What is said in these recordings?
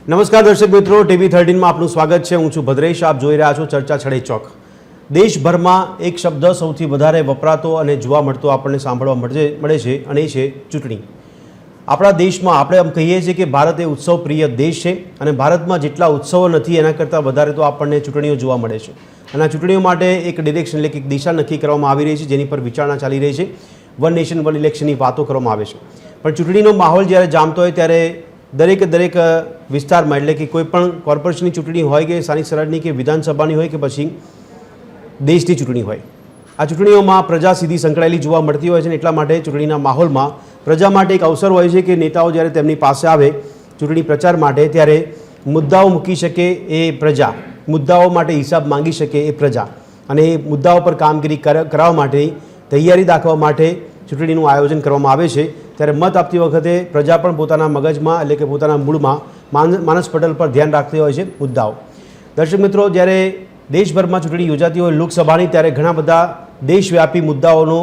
નમસ્કાર દર્શક મિત્રો, TV13 માં આપનું સ્વાગત છે। હું છું ભદ્રેશ, આપ જોઈ રહ્યા છો ચર્ચા છડે ચોક। દેશભરમાં એક શબ્દ સૌથી વધારે વપરાતો અને જોવા મળતો આપણને સાંભળવા મળે છે અને એ છે ચૂંટણી। આપણા દેશમાં આપણે એમ કહીએ છીએ કે ભારત એ ઉત્સવ પ્રિય દેશ છે અને ભારતમાં જેટલા ઉત્સવો નથી એના કરતાં વધારે તો આપણને ચૂંટણીઓ જોવા મળે છે અને આ ચૂંટણીઓ માટે એક ડિરેક્શન એટલે કે એક દિશા નક્કી કરવામાં આવી રહી છે, જેની પર વિચારણા ચાલી રહી છે। વન નેશન વન ઇલેક્શનની વાતો કરવામાં આવે છે, પણ ચૂંટણીનો માહોલ જ્યારે જામતો હોય ત્યારે દરેક વિસ્તારમાં એટલે કે કોઈ પણ કોર્પોરેશનની ચૂંટણી હોય કે સ્થાનિક સ્વરાજની કે વિધાનસભાની હોય કે પછી દેશની ચૂંટણી હોય, આ ચૂંટણીઓમાં પ્રજા સીધી સંકળાયેલી જોવા મળતી હોય છે અને એટલા માટે ચૂંટણીના માહોલમાં પ્રજા માટે એક અવસર હોય છે કે નેતાઓ જ્યારે તેમની પાસે આવે ચૂંટણી પ્રચાર માટે ત્યારે મુદ્દાઓ મૂકી શકે એ પ્રજા, મુદ્દાઓ માટે હિસાબ માંગી શકે એ પ્રજા અને એ મુદ્દાઓ પર કામગીરી કરવા માટે તૈયારી દાખવવા માટે ચૂંટણીનું આયોજન કરવામાં આવે છે। ત્યારે મત આપતી વખતે પ્રજા પણ પોતાના મગજમાં એટલે કે પોતાના મૂળમાં માનસ પટલ પર ધ્યાન રાખતી હોય છે મુદ્દાઓ। દર્શક મિત્રો, જ્યારે દેશભરમાં ચૂંટણી યોજાતી હોય લોકસભાની ત્યારે ઘણા બધા દેશવ્યાપી મુદ્દાઓનો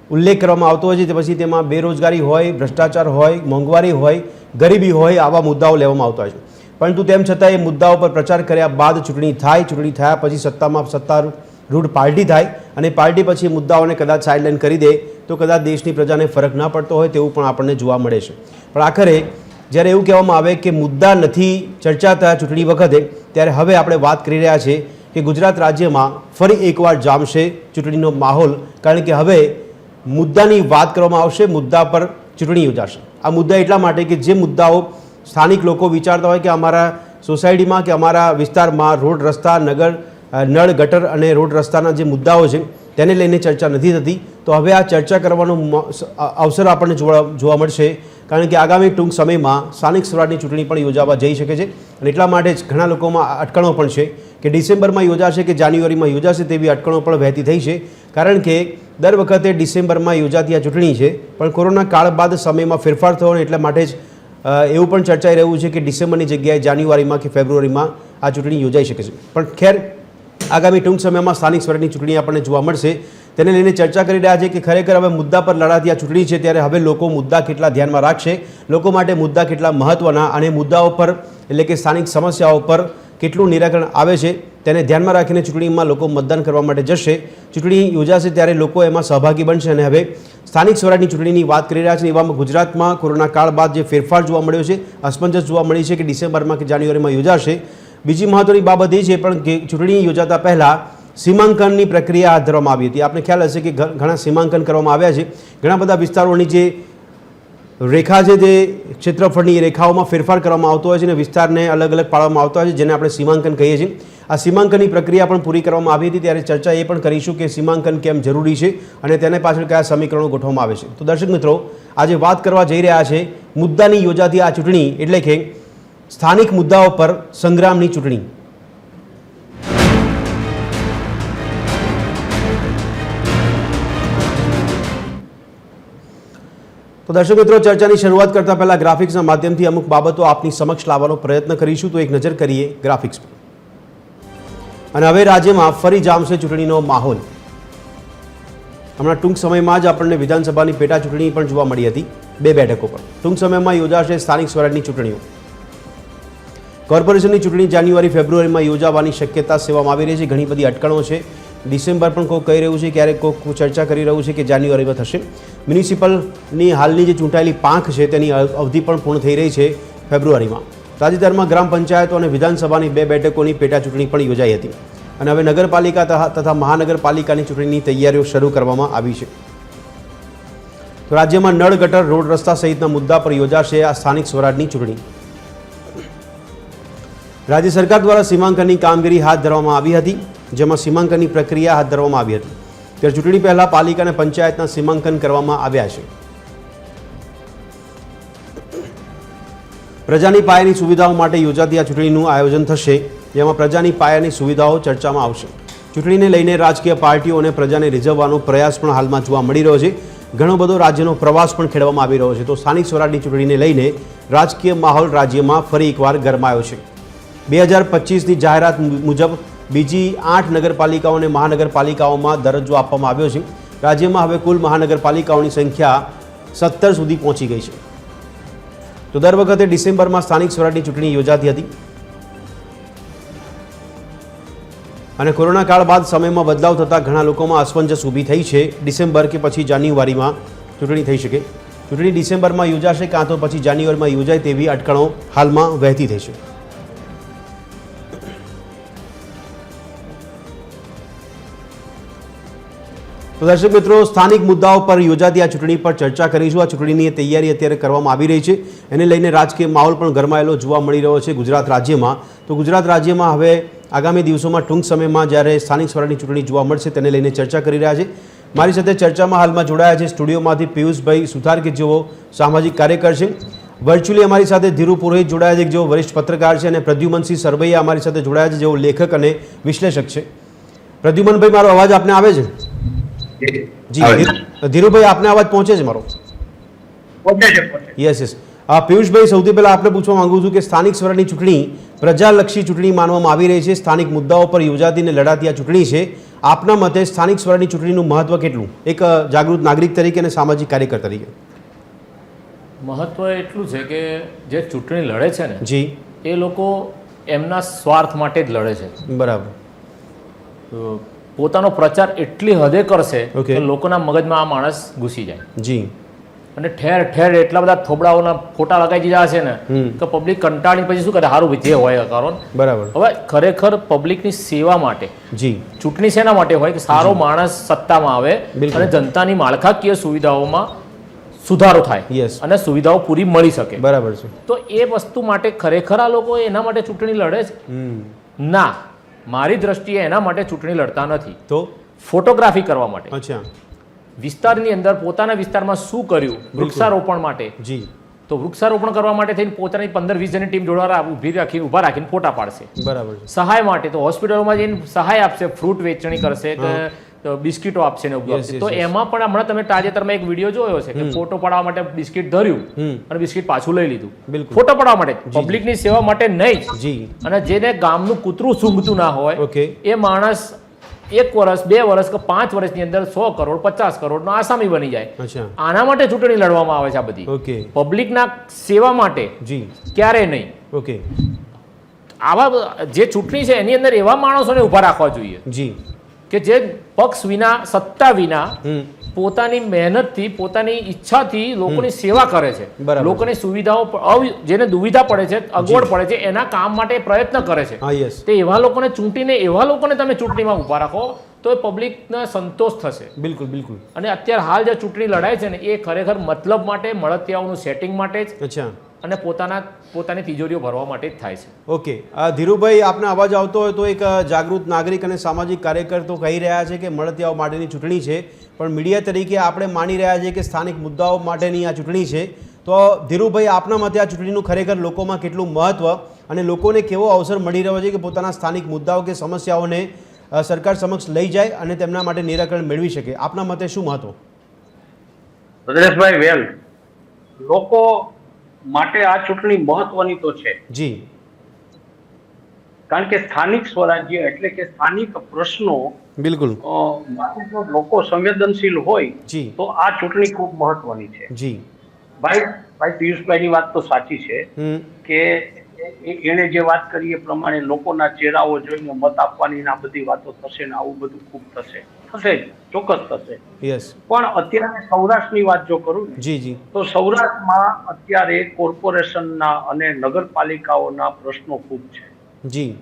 ઉલ્લેખ કરવામાં આવતો હોય છે। પછી તેમાં બેરોજગારી હોય, ભ્રષ્ટાચાર હોય, મોંઘવારી હોય, ગરીબી હોય, આવા મુદ્દાઓ લેવામાં આવતા હોય છે। પરંતુ તેમ છતાં એ મુદ્દાઓ પર પ્રચાર કર્યા બાદ ચૂંટણી થાય, ચૂંટણી થયા પછી સત્તારૂઢ પાર્ટી થાય અને પાર્ટી પછી મુદ્દાઓને કદાચ સાઇડલાઇન કરી દે તો કદાચ દેશની પ્રજાને ફરક ના પડતો હોય તેવું પણ આપણને જોવા મળે છે। પણ આખરે જ્યારે એવું કહેવામાં આવે કે મુદ્દા નથી ચર્ચાતા ચૂંટણી વખતે, ત્યારે હવે આપણે વાત કરી રહ્યા છીએ કે ગુજરાત રાજ્યમાં ફરી એકવાર જામશે ચૂંટણીનો માહોલ, કારણ કે હવે મુદ્દાની વાત કરવામાં આવશે, મુદ્દા પર ચૂંટણી યોજાશે। આ મુદ્દા એટલા માટે કે જે મુદ્દાઓ સ્થાનિક લોકો વિચારતા હોય કે અમારા સોસાયટીમાં કે અમારા વિસ્તારમાં રોડ રસ્તા, નળ ગટર અને રોડ રસ્તાના જે મુદ્દાઓ છે તેને લઈને ચર્ચા નથી થતી, તો હવે આ ચર્ચા કરવાનો અવસર આપણને જોવા મળશે, કારણ કે આગામી ટૂંક સમયમાં સ્થાનિક સ્વરાજની ચૂંટણી પણ યોજાવા જઈ શકે છે અને એટલા માટે જ ઘણા લોકોમાં અટકણો પણ છે કે ડિસેમ્બરમાં યોજાશે કે જાન્યુઆરીમાં યોજાશે તેવી અટકણો પણ વહેતી થઈ છે, કારણ કે દર વખતે ડિસેમ્બરમાં યોજાતી આ ચૂંટણી છે પણ કોરોના કાળ બાદ સમયમાં ફેરફાર થયો અને એટલા માટે જ એવું પણ ચર્ચાઈ રહ્યું છે કે ડિસેમ્બરની જગ્યાએ જાન્યુઆરીમાં કે ફેબ્રુઆરીમાં આ ચૂંટણી યોજાઈ શકે છે। પણ ખેર, આગામી ટૂંક સમયમાં સ્થાનિક સ્વરાજની ચૂંટણી આપણને જોવા મળશે, તેને લઈને ચર્ચા કરી રહ્યા છે કે ખરેખર હવે મુદ્દા પર લડાતી આ ચૂંટણી છે ત્યારે હવે લોકો મુદ્દા કેટલા ધ્યાનમાં રાખશે, લોકો માટે મુદ્દા કેટલા મહત્ત્વના અને મુદ્દાઓ પર એટલે કે સ્થાનિક સમસ્યાઓ પર કેટલું નિરાકરણ આવે છે તેને ધ્યાનમાં રાખીને ચૂંટણીમાં લોકો મતદાન કરવા માટે જશે। ચૂંટણી યોજાશે ત્યારે લોકો એમાં સહભાગી બનશે અને હવે સ્થાનિક સ્વરાજની ચૂંટણીની વાત કરી રહ્યા છે। એવામાં ગુજરાતમાં કોરોના કાળ બાદ જે ફેરફાર જોવા મળ્યો છે, અસમંજસ જોવા મળી છે કે ડિસેમ્બરમાં કે જાન્યુઆરીમાં યોજાશે। બીજી મહત્વની બાબત એ છે પણ કે ચૂંટણી યોજાતા પહેલાં સીમાંકનની પ્રક્રિયા હાથ ધરવામાં આવી હતી। આપને ખ્યાલ હશે કે ઘણા સીમાંકન કરવામાં આવ્યા છે, ઘણા બધા વિસ્તારોની જે રેખા છે તે ક્ષેત્રફળની રેખાઓમાં ફેરફાર કરવામાં આવતો હોય છે અને વિસ્તારને અલગ અલગ પાડવામાં આવતા હોય છે, જેને આપણે સીમાંકન કહીએ છીએ। આ સીમાંકનની પ્રક્રિયા પણ પૂરી કરવામાં આવી હતી, ત્યારે ચર્ચા એ પણ કરીશું કે સીમાંકન કેમ જરૂરી છે અને તેને પાછળ કયા સમીકરણો ગોઠવવામાં આવે છે। તો દર્શક મિત્રો, આજે વાત કરવા જઈ રહ્યા છે મુદ્દાની યોજાતી આ ચૂંટણી એટલે કે સ્થાનિક મુદ્દાઓ પર સંગ્રામની ચૂંટણી। તો દર્શક મિત્રો, ચર્ચાની શરૂઆત કરતા પહેલા ગ્રાફિક્સના માધ્યમથી અમુક બાબતો આપની સમક્ષ લાવવાનો પ્રયત્ન કરીશું। તો એક નજર કરીએ ગ્રાફિક્સ પર અને હવે રાજ્યમાં ફરી જામશે ચૂંટણીનો માહોલ। હમણાં ટૂંક સમયમાં જ આપણને વિધાનસભાની પેટા ચૂંટણી પણ જોવા મળી હતી, 2 બેઠકો પર। ટૂંક સમયમાં યોજાશે સ્થાનિક સ્વરાજની ચૂંટણીઓ। કોર્પોરેશનની ચૂંટણી જાન્યુઆરી ફેબ્રુઆરીમાં યોજાવાની શક્યતા સેવામાં આવી રહી છે। ઘણી બધી અટકણો છે, ડિસેમ્બર પણ કોઈ કહી રહ્યું છે, ક્યારેક કોઈ ચર્ચા કરી રહ્યું છે કે જાન્યુઆરીમાં થશે। મ્યુનિસિપલની હાલની જે ચૂંટાયેલી પાંખ છે તેની અવધિ પણ પૂર્ણ થઈ રહી છે ફેબ્રુઆરીમાં। તાજેતરમાં ગ્રામ પંચાયતો અને વિધાનસભાની 2 બેઠકોની પેટા ચૂંટણી પણ યોજાઈ હતી અને હવે નગરપાલિકા તથા મહાનગરપાલિકાની ચૂંટણીની તૈયારીઓ શરૂ કરવામાં આવી છે। તો રાજ્યમાં નળ ગટર, રોડ રસ્તા સહિતના મુદ્દા પર યોજાશે આ સ્થાનિક સ્વરાજની ચૂંટણી। રાજ્ય સરકાર દ્વારા સીમાંકનની કામગીરી હાથ ધરવામાં આવી હતી, જેમાં સીમાંકનની પ્રક્રિયા હાથ ધરવામાં આવી હતી, ત્યારે ચૂંટણી પહેલાં પાલિકા અને પંચાયતના સીમાંકન કરવામાં આવ્યા છે। પ્રજાની પાયાની સુવિધાઓ માટે યોજાતી આ ચૂંટણીનું આયોજન થશે, જેમાં પ્રજાની પાયાની સુવિધાઓ ચર્ચામાં આવશે। ચૂંટણીને લઈને રાજકીય પાર્ટીઓ અને પ્રજાને રીઝવવાનો પ્રયાસ પણ હાલમાં જોવા મળી રહ્યો છે। ઘણો બધો રાજ્યનો પ્રવાસ પણ ખેડવામાં આવી રહ્યો છે। તો સ્થાનિક સ્વરાજની ચૂંટણીને લઈને રાજકીય માહોલ રાજ્યમાં ફરી એકવાર ગરમાયો છે। 2025ની જાહેરાત મુજબ બીજી 8 નગરપાલિકાઓ અને મહાનગરપાલિકાઓમાં દરજ્જો આપવામાં આવ્યો છે। રાજ્યમાં હવે કુલ મહાનગરપાલિકાઓની સંખ્યા 17 સુધી પહોંચી ગઈ છે। તો દર વખતે ડિસેમ્બરમાં સ્થાનિક સ્વરાજની ચૂંટણી યોજાતી હતી અને કોરોના કાળ બાદ સમયમાં બદલાવ થતાં ઘણા લોકોમાં અસમંજસ ઊભી થઈ છે. ડિસેમ્બર કે પછી જાન્યુઆરીમાં ચૂંટણી થઈ શકે, ચૂંટણી ડિસેમ્બરમાં યોજાશે કાં તો પછી જાન્યુઆરીમાં યોજાય તેવી અટકળો હાલમાં વહેતી થઈ છે. તો દર્શક મિત્રો, સ્થાનિક મુદ્દાઓ પર યોજાતી આ ચૂંટણી પર ચર્ચા કરીશું. આ ચૂંટણીની તૈયારી અત્યારે કરવામાં આવી રહી છે, એને લઈને રાજકીય માહોલ પણ ગરમાયેલો જોવા મળી રહ્યો છે ગુજરાત રાજ્યમાં. તો ગુજરાત રાજ્યમાં હવે આગામી દિવસોમાં ટૂંક સમયમાં જ્યારે સ્થાનિક સ્વરાજની ચૂંટણી જોવા મળશે તેને લઈને ચર્ચા કરી રહ્યા છે. મારી સાથે ચર્ચામાં હાલમાં જોડાયા છે સ્ટુડિયોમાંથી પિયુષભાઈ સુથાર કે જેઓ સામાજિક કાર્યકર છે, વર્ચ્યુઅલી અમારી સાથે ધીરુ પુરોહિત જોડાયા છે જેઓ વરિષ્ઠ પત્રકાર છે, અને પ્રદ્યુમનસિંહ સરવૈયા અમારી સાથે જોડાયા છે જેઓ લેખક અને વિશ્લેષક છે. પ્રદ્યુમનભાઈ, મારો અવાજ આપને આવે છે? જી ધીરુભાઈ, આપને અવાજ પહોંચે છે મારો? Yes yes. પિયુષભાઈ, સૌથી પહેલા આપને પૂછવા માંગુ છું કે સ્થાનિક સ્વરાજની ચૂંટણી પ્રજાલક્ષી ચૂંટણી માનવામાં આવી રહી છે. સ્થાનિક મુદ્દાઓ પર યોજાતી અને લડાતી આ ચૂંટણી છે. આપના મતે સ્થાનિક સ્વરાજની ચૂંટણીનું મહત્વ કેટલું, એક જાગૃત નાગરિક તરીકે અને સામાજિક કાર્યકર તરીકે? મહત્વ એટલું છે કે જે ચૂંટણી લડે છે ને જી, એ લોકો એમના સ્વાર્થ માટે જ લડે છે. બરાબર. પોતાનો પ્રચાર એટલી હદે કરશે Okay. કે લોકોના મગજમાં આ માણસ ઘૂસી જાય. જી. અને ઠેર ઠેર એટલા બધા થોબડાઓના ફોટા લગાવી દીધા છે ને કે પબ્લિક કંટાળી પછી શું કરે, સારું જે હોય કરો. બરાબર. હવે ખરેખર પબ્લિકની સેવા માટે જી, ચૂંટણી શેના માટે હોય કે સારો માણસ સત્તામાં આવે બિલકુલ. અને જનતાની માળખાકીય સુવિધાઓમાં સુધારો થાય યસ, અને સુવિધાઓ પૂરી મળી શકે. બરાબર છે. તો એ વસ્તુ માટે ખરેખર આ લોકો એના માટે ચૂંટણી લડે છે? ના, મારી દ્રષ્ટિએ એના માટે ચૂંટણી લડતા નથી. તો ફોટોગ્રાફી કરવા માટે, અચ્છા, વિસ્તારની અંદર પોતાના વિસ્તારમાં શું કર્યું વૃક્ષારોપણ માટે. જી, તો વૃક્ષારોપણ કરવા માટે થઈને પોતાની 15-20 જણની ટીમ જોડવા ઊભા રાખીને ફોટા પાડશે. બરાબર છે. સહાય માટે તો હોસ્પિટલોમાં જઈને સહાય આપશે, ફ્રૂટ વેચણી કરશે કે બિસ્કિટો આપશે ને એવું Yes, આપશે. yes, તો yes. એમાં પણ હમણાં તમે તાજેતરમાં એક વિડીયો જોયો છે કે ફોટો પડાવવા માટે બિસ્કિટ ધર્યું અને બિસ્કિટ પાછું લઈ લીધું. બિલકુલ. ફોટો પડાવવા માટે, પબ્લિકની સેવા માટે નહીં જ. જી, અને જેને ગામનું કૂતરું સૂંઘતું ના હોય ઓકે, એ માણસ 1 વર્ષ 2 વર્ષ કે 5 વર્ષની અંદર 100 કરોડ 50 કરોડનો આસામી બની જાય. અચ્છા, આના માટે ચૂંટણી લડવામાં આવે છે. આ બધી ઓકે, પબ્લિકના સેવા માટે જી, ક્યારે નહીં. ઓકે, આવા જે ચૂંટણી છે એની અંદર એવા માણસોને ઊભા રાખવા જોઈએ જી, કે જે પક્ષ વિના, સત્તા વિના હમ, પોતાની મહેનતથી, પોતાની ઈચ્છાથી લોકોની સેવા કરે છે. બરાબર. લોકોની સુવિધાઓ, જેને દુવિધા પડે છે, અગવડ પડે છે, એના કામ માટે પ્રયત્ન કરે છે. હા, યસ, તે એવા લોકોને ચૂંટીને એવા લોકોને તમે ચૂંટણીમાં ઊભા રાખો તો એ પબ્લિકને સંતોષ થશે. બિલકુલ બિલકુલ. અને અત્યારે હાલ જે ચૂંટણી લડાય છે ને એ ખરેખર મતલબ માટે, મળતિયાઓનું સેટિંગ માટે જ અચ્છા, અને પોતાની તિજોરીઓ ભરવા માટે જ થાય છે. ઓકે. ધીરુભાઈ, આપને અવાજ આવતો હોય તો એક જાગૃત નાગરિક અને સામાજિક કાર્યકર તો કહી રહ્યા છે કે મળતિયાઓ માટેની ચૂંટણી છે, પણ મીડિયા તરીકે આપણે માની રહ્યા છીએ કે સ્થાનિક મુદ્દાઓ માટેની આ ચૂંટણી છે. તો ધીરુભાઈ, આપના મતે આ ચૂંટણીનું ખરેખર લોકોમાં કેટલું મહત્વ અને લોકોને કેવો અવસર મળી રહ્યો છે કે પોતાના સ્થાનિક મુદ્દાઓ કે સમસ્યાઓને સરકાર સમક્ષ લઈ જાય અને તેમના માટે નિરાકરણ મેળવી શકે? આપના મતે શું મહત્વ? ભદ્રેશભાઈ, વેલ, લોકો માટે આ ચૂંટણી મહત્વની તો છે. જી, કારણ કે સ્થાનિક સ્વરાજ્ય એટલે કે સ્થાનિક પ્રશ્નો બિલકુલ, માટે જો લોકો સંવેદનશીલ હોય જી, તો આ ચૂંટણી ખૂબ મહત્વની છે. જી, ભાઈ પિયુષભાઈની વાત તો સાચી છે કે એણે જે વાત કરી એ પ્રમાણે લોકોના ચહેરાઓ જોઈને મત આપવાની આ બધી વાતો થશે ને આવું બધું ખૂબ થશે જ, ચોક્કસ થશે. યસ, પણ અત્યારે સૌરાષ્ટ્રની વાત જો કરું ને જી, જી, તો સૌરાષ્ટ્રમાં અત્યારે કોર્પોરેશનના અને નગરપાલિકાઓના પ્રશ્નો ખૂબ છે. જી,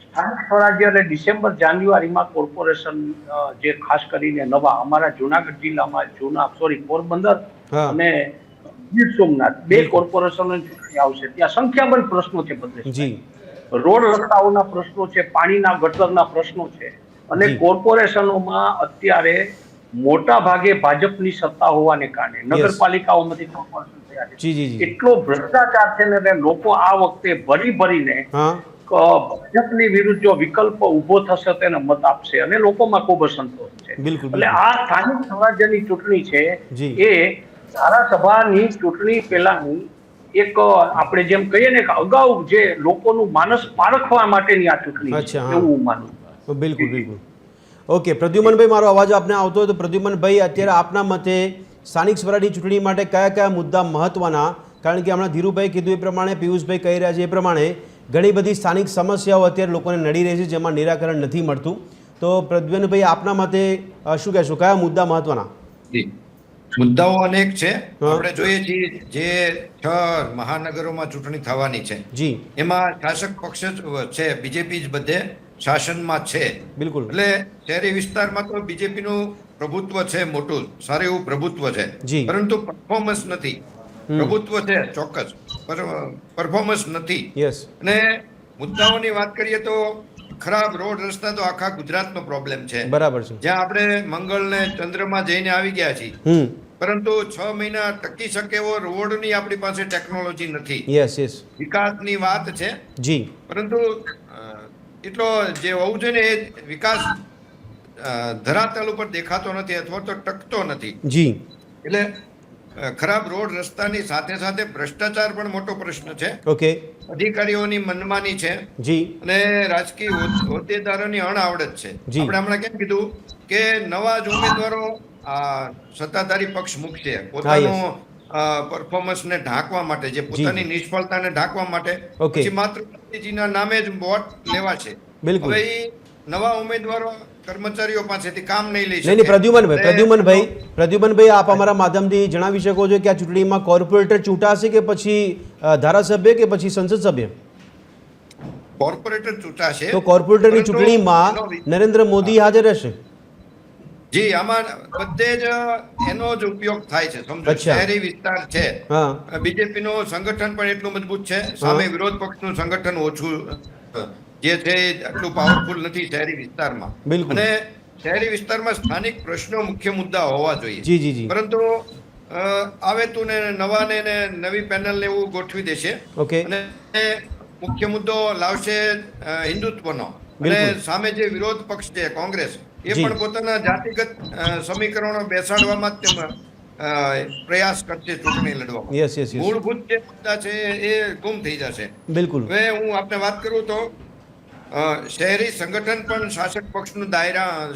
સ્થાનિક સ્વરાજ્ય એટલે ડિસેમ્બર જાન્યુઆરીમાં કોર્પોરેશન જે ખાસ કરીને નવા અમારા જુનાગઢ જિલ્લામાં પોરબંદર હા, અને ગીર સોમનાથ 2 કોર્પોરેશનની ચૂંટણી આવશે. ત્યાં સંખ્યાબંધ પ્રશ્નો છે. જી, રોડ રસ્તાઓના પ્રશ્નો છે, પાણીના ગટરના પ્રશ્નો છે, અને જી. કોર્પોરેશનોમાં અત્યારે મોટા ભાગે ભાજપની સત્તા હોવાને કારણે નગરપાલિકાઓમાંથી કોર્પોરેશન થયા છે. જી, જી, જી, એટલો ભ્રષ્ટાચાર છે ને લોકો આ વખતે ભરીને હા, ભાજપની વિરુદ્ધ જો વિકલ્પ ઉભો થશે તેને મત આપશે અને લોકોમાં ખૂબ અસંતોષ છે. બિલકુલ, એટલે આ સ્થાનિક સ્વરાજ્યની ચૂંટણી છે જી. એ ધારાસભાની ચૂંટણી પહેલાની એક આપણે જેમ કહીએ ને કે અગાઉ જે લોકોનું માનસ પારખવા માટેની આ ચૂંટણી છે અચ્છા, હા. એવું હું માનું. બિલકુલ બિલકુલ. ઓકે, પ્રદ્યુમનભાઈ, મારો અવાજ આપને આવતો હોય તો પ્રદ્યુમનભાઈ, અત્યારે આપના મતે સ્થાનિક સ્વરાજની ચૂંટણી માટે કયા કયા મુદ્દા મહત્વના કારણ કે હમણાં ધીરુભાઈ કીધું એ પ્રમાણે, પિયુષભાઈ કહી રહ્યા છે એ પ્રમાણે ઘણી બધી સ્થાનિક સમસ્યાઓ અત્યારે લોકોને નડી રહી છે, જેમાં નિરાકરણ નથી મળતું. તો પ્રદ્યુમનભાઈ, આપના મતે શું કહેશો, કયા મુદ્દા મહત્વના? જી, મુદ્દાઓ અનેક છે. આપણે જોઈએ છીએ જે 6 મહાનગરોમાં ચૂંટણી થવાની છે, જી, એમાં શાસક પક્ષ જ છે, બીજેપી જ બધે શાસનમાં છે. બિલકુલ. એટલે શહેરી વિસ્તારમાં તો બીજેપીનું પ્રભુત્વ છે, મોટું સારું એવું પ્રભુત્વ છે, જી. પરંતુ પરફોર્મન્સ નથી. પ્રભુત્વ છે ચોક્કસ, પરફોર્મન્સ નથી. યસ. અને મુદ્દાઓની વાત કરીએ તો ખરાબ રોડ રસ્તા તો આખા ગુજરાતનો પ્રોબ્લેમ છે. બરાબર છે. જ્યાં આપણે મંગળ ને ચંદ્રમાં જઈને આવી ગયા છીએ, પરંતુ 6 મહિના ટકી શકે એવો રોડની આપણી પાસે ટેકનોલોજી નથી. Yes, yes. વિકાસની વાત છે, જી, પરંતુ એટલો જે હોવું જોઈએ ને એ વિકાસ ધરાતલ ઉપર દેખાતો નથી અથવા તો ટકતો નથી. જી. એટલે ખરાબ રોડ રસ્તાની સાથે સાથે ભ્રષ્ટાચાર પણ મોટો પ્રશ્ન છે. ઓકે. અધિકારીઓની મનમાની છે. જી. અને રાજકીય હોદ્દેદારોની અણઆવડત છે. જી. આપણે હમણાં કેમ કીધું કે નવા જ ઉમેદવારો સત્તાધારી પક્ષ મૂકશે પોતાનું પરફોર્મન્સને ઢાંકવા માટે, જે પોતાની નિષ્ફળતાને ઢાંકવા માટે, ઓકે. પછી માત્ર મોદીજીના નામે જ વોટ લેવા છે. બિલકુલ. હવે ઈ નવા ઉમેદવારો કર્મચારીઓ પાસેથી કામ નહીં લઈ નહીં, શકે. પ્રદ્યુમનભાઈ, આપ અમારા માધ્યમથી જણાવી શકો છો કે આ ચૂંટણીમાં કોર્પોરેટર ચૂંટાશે કે પછી ધારાસભ્ય કે પછી સંસદ સભ્ય? કોર્પોરેટર ચૂંટાશે. તો કોર્પોરેટરની પરંતુ ચૂંટણીમાં નરેન્દ્ર મોદી હાજર રહેશે? જી, આમાં બધે જ એનો જ ઉપયોગ થાય છે. સમજો, અચ્છા. શહેરી વિસ્તાર છે, હા, બીજેપી નું સંગઠન પણ એટલું મજબૂત છે, સામે વિરોધ પક્ષનું સંગઠન ઓછું જે છે એટલું પાવરફુલ નથી શહેરી વિસ્તારમાં. બિલકુલ. અને શહેરી વિસ્તારમાં સ્થાનિક પ્રશ્નો મુખ્ય મુદ્દા હોવા જોઈએ. જી, જી, જી. પરંતુ આવે તું ને નવાને ને નવી પેનલ ને એવું ગોઠવી દેશે. ઓકે. અને મુખ્ય મુદ્દો લાવશે હિન્દુત્વનો. બિલકુલ. અને સામે જે વિરોધ પક્ષ છે કોંગ્રેસ, એ જી. પણ પોતાના જાતિગત સમીકરણો બેસાડવામાં જ તેમાં પ્રયાસ કરશે ચૂંટણી લડવામાં. Yes, yes, yes. મૂળભૂત જે મુદ્દા છે એ ગુમ થઈ જશે. બિલકુલ. હવે હું આપને વાત કરું તો શહેરી સંગઠન પણ શાસક પક્ષનું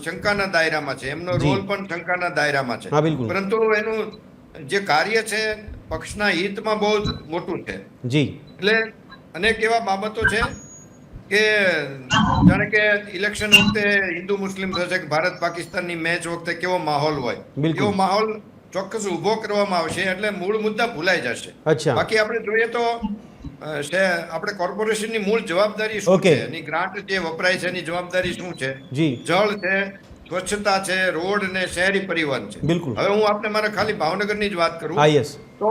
શંકાના દાયરામાં છે, એમનો જી. રોલ પણ શંકાના દાયરામાં છે. હા, બિલકુલ. પરંતુ એનું જે કાર્ય છે પક્ષના હિતમાં બહુ જ મોટું છે. જી. એટલે અનેક એવા બાબતો છે કે જાણે કે ઇલેક્શન વખતે હિન્દુ મુસ્લિમ થશે કે ભારત પાકિસ્તાનની મેચ વખતે કેવો માહોલ હોય, બિલકુલ. એવો માહોલ ચોક્કસ ઊભો કરવામાં આવશે. એટલે મૂળ મુદ્દા ભૂલાઈ જશે. અચ્છા. બાકી આપણે જોઈએ તો આપણે કોર્પોરેશનની મૂળ જવાબદારી શું ઓકે. છે, એની ગ્રાન્ટ જે વપરાય છે એની જવાબદારી શું છે? જી. જળ છે, સ્વચ્છતા છે, રોડ ને શહેરી પરિવહન છે. બિલકુલ. હવે હું આપને મારે ખાલી ભાવનગરની જ વાત કરું હા, યસ. તો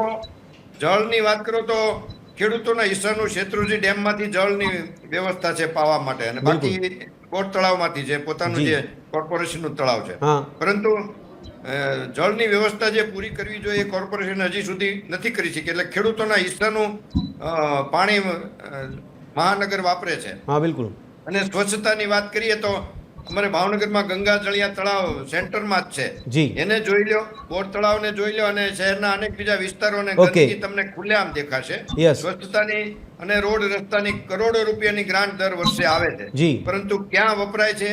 જળની વાત કરો તો ખેડૂતોના હિસ્સાનું શેત્રુંજી ડેમમાંથી જળની વ્યવસ્થા છે પાવા માટે, અને બાકી કોટ તળાવમાંથી છે, પોતાનું જી. જે કોર્પોરેશનનું તળાવ છે. હા. પરંતુ જળની વ્યવસ્થા જે પૂરી કરવી જોઈએ એ કોર્પોરેશન હજી સુધી નથી કરી શકી. એટલે ખેડૂતોના હિસ્સાનું પાણી મહાનગર વાપરે છે. હા, બિલકુલ. અને સ્વચ્છતાની વાત કરીએ તો અમારે ભાવનગરમાં ગંગા જળિયા તળાવ સેન્ટરમાં જ છે. જી. એને જોઈ લો, બોર તળાવને જોઈ લો, અને શહેરના અનેક બીજા વિસ્તારોને ઓકે. ગંદકી તમને ખુલ્લેઆમ દેખાશે. Yes. સ્વચ્છતાની અને રોડ રસ્તાની કરોડો રૂપિયાની ગ્રાન્ટ દર વર્ષે આવે છે. જી. પરંતુ ક્યાં વપરાય છે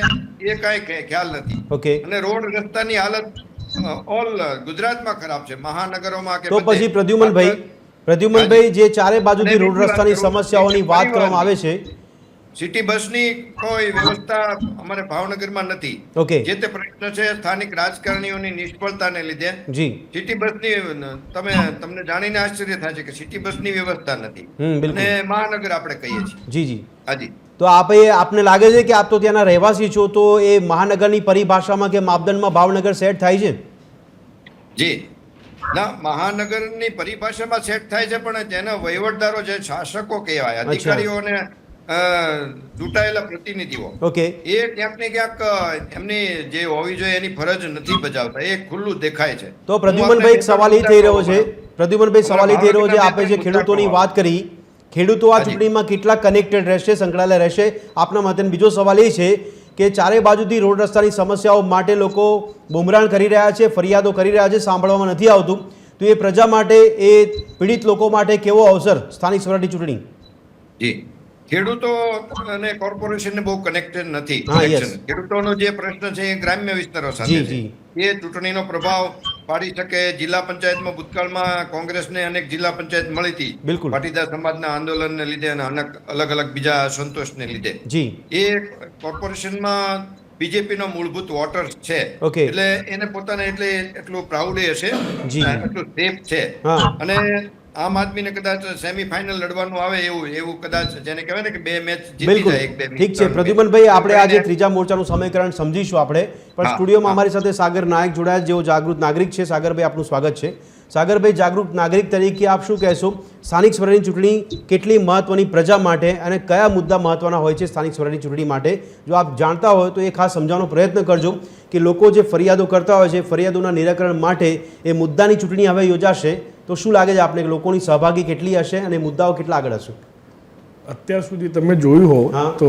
એ કાંઈ ખ્યાલ નથી. ઓકે. અને રોડ રસ્તાની હાલત ઓલ ગુજરાતમાં ખરાબ છે, મહાનગરોમાં કે તો બધે. પછી પ્રદ્યુમનભાઈ, જે ચારે બાજુથી રોડ રસ્તાની સમસ્યાઓની વાત કરવામાં આવે છે, સિટી બસની કોઈ વ્યવસ્થા અમારે ભાવનગરમાં નથી. ઓકે. જે તે પ્રશ્ન છે સ્થાનિક રાજકારણીઓની નિષ્ફળતાને લીધે જી. સિટી બસની તમને જાણીને આશ્ચર્ય થાય છે કે સિટી બસની વ્યવસ્થા નથી. બિલકુલ. અને મહાનગર આપણે કહીએ છીએ. જી, જી. હાજી. તો આપને લાગે છે કે આપ તો ત્યાંના રહેવાસી છો, તો એ મહાનગરની પરિભાષામાં કે માપદંડમાં ભાવનગર સેટ થાય છે? જી ના, મહાનગરની પરિભાષામાં સેટ થાય છે, પણ તેના વહીવટદારો જે શાસકો કહેવાય, અધિકારીઓને ચૂંટાયેલા પ્રતિનિધિઓ, ઓકે. એ ક્યાંક ને ક્યાંક એમની જે હોવી જોઈએ એની ફરજ નથી બજાવતા. એ ખુલ્લું દેખાય છે. તો પ્રદ્યુમનભાઈ, એક સવાલ એ થઈ રહ્યો છે, આપે જે ખેડૂતોની વાત કરી, ખેડૂતો આ ચૂંટણીમાં કેટલા કનેક્ટેડ રહેશે, સંકળાયેલા રહેશે? આપના મતે બીજો સવાલ એ છે કે ચારે બાજુથી રોડ રસ્તાની સમસ્યાઓ માટે લોકો બુમરાણ કરી રહ્યા છે, ફરિયાદો કરી રહ્યા છે, સાંભળવામાં નથી આવતું. તો એ પ્રજા માટે, એ પીડિત લોકો માટે કેવો અવસર સ્થાનિક સ્વરાજની ચૂંટણી? જી, ખેડૂતો અને કોર્પોરેશનને બહુ કનેક્ટેડ નથી. હા, yes. ખેડૂતોનો જે પ્રશ્ન છે એ ગ્રામ્ય વિસ્તારો સાથે છે. એ ચૂંટણીનો પ્રભાવ પાડી શકે. જિલ્લા પંચાયતમાં ભૂતકાળમાં કોંગ્રેસને અનેક જિલ્લા પંચાયત મળી હતી, બિલકુલ. પાટીદાર સમાજના આંદોલનને લીધે અને અલગ અલગ બીજા અસંતોષને લીધે. જી. એ કોર્પોરેશનમાં બીજેપીનો મૂળભૂત વોટર્સ છે, Okay. એટલે એને પોતાને એટલું પ્રાઉડ હશે, જી. એટલું સેફ છે. હા. અને આમ આદમીને કદાચ સેમીફાઇનલ લડવાનું આવે એવું કદાચ જેને કહેવાય ને કે 2 મેચ જીતી બિલકુલ જાય, 1-2 ઠીક છે પ્રદ્યુમનભાઈ, આપણે આજે ત્રીજા મોરચાનું સમીકરણ સમજીશું આપણે, પણ હા, સ્ટુડિયોમાં હા. અમારી સાથે સાગર નાયક જોડાયા જેઓ જાગૃત નાગરિક છે. સાગરભાઈ, આપનું સ્વાગત છે. સાગરભાઈ, જાગૃત નાગરિક તરીકે આપ શું કહેશો, સ્થાનિક સ્વરાજની ચૂંટણી કેટલી મહત્વની પ્રજા માટે અને કયા મુદ્દા મહત્વના હોય છે સ્થાનિક સ્વરાજની ચૂંટણી માટે? જો આપ જાણતા હોય તો એ ખાસ સમજાવવાનો પ્રયત્ન કરજો કે લોકો જે ફરિયાદો કરતા હોય છે, ફરિયાદોના નિરાકરણ માટે એ મુદ્દાની ચૂંટણી હવે યોજાશે તો શું લાગે છે આપને કે લોકોની સહભાગી કેટલી હશે અને મુદ્દાઓ કેટલા આગળ હશે? અત્યાર સુધી તમે જોયું હો હા. તો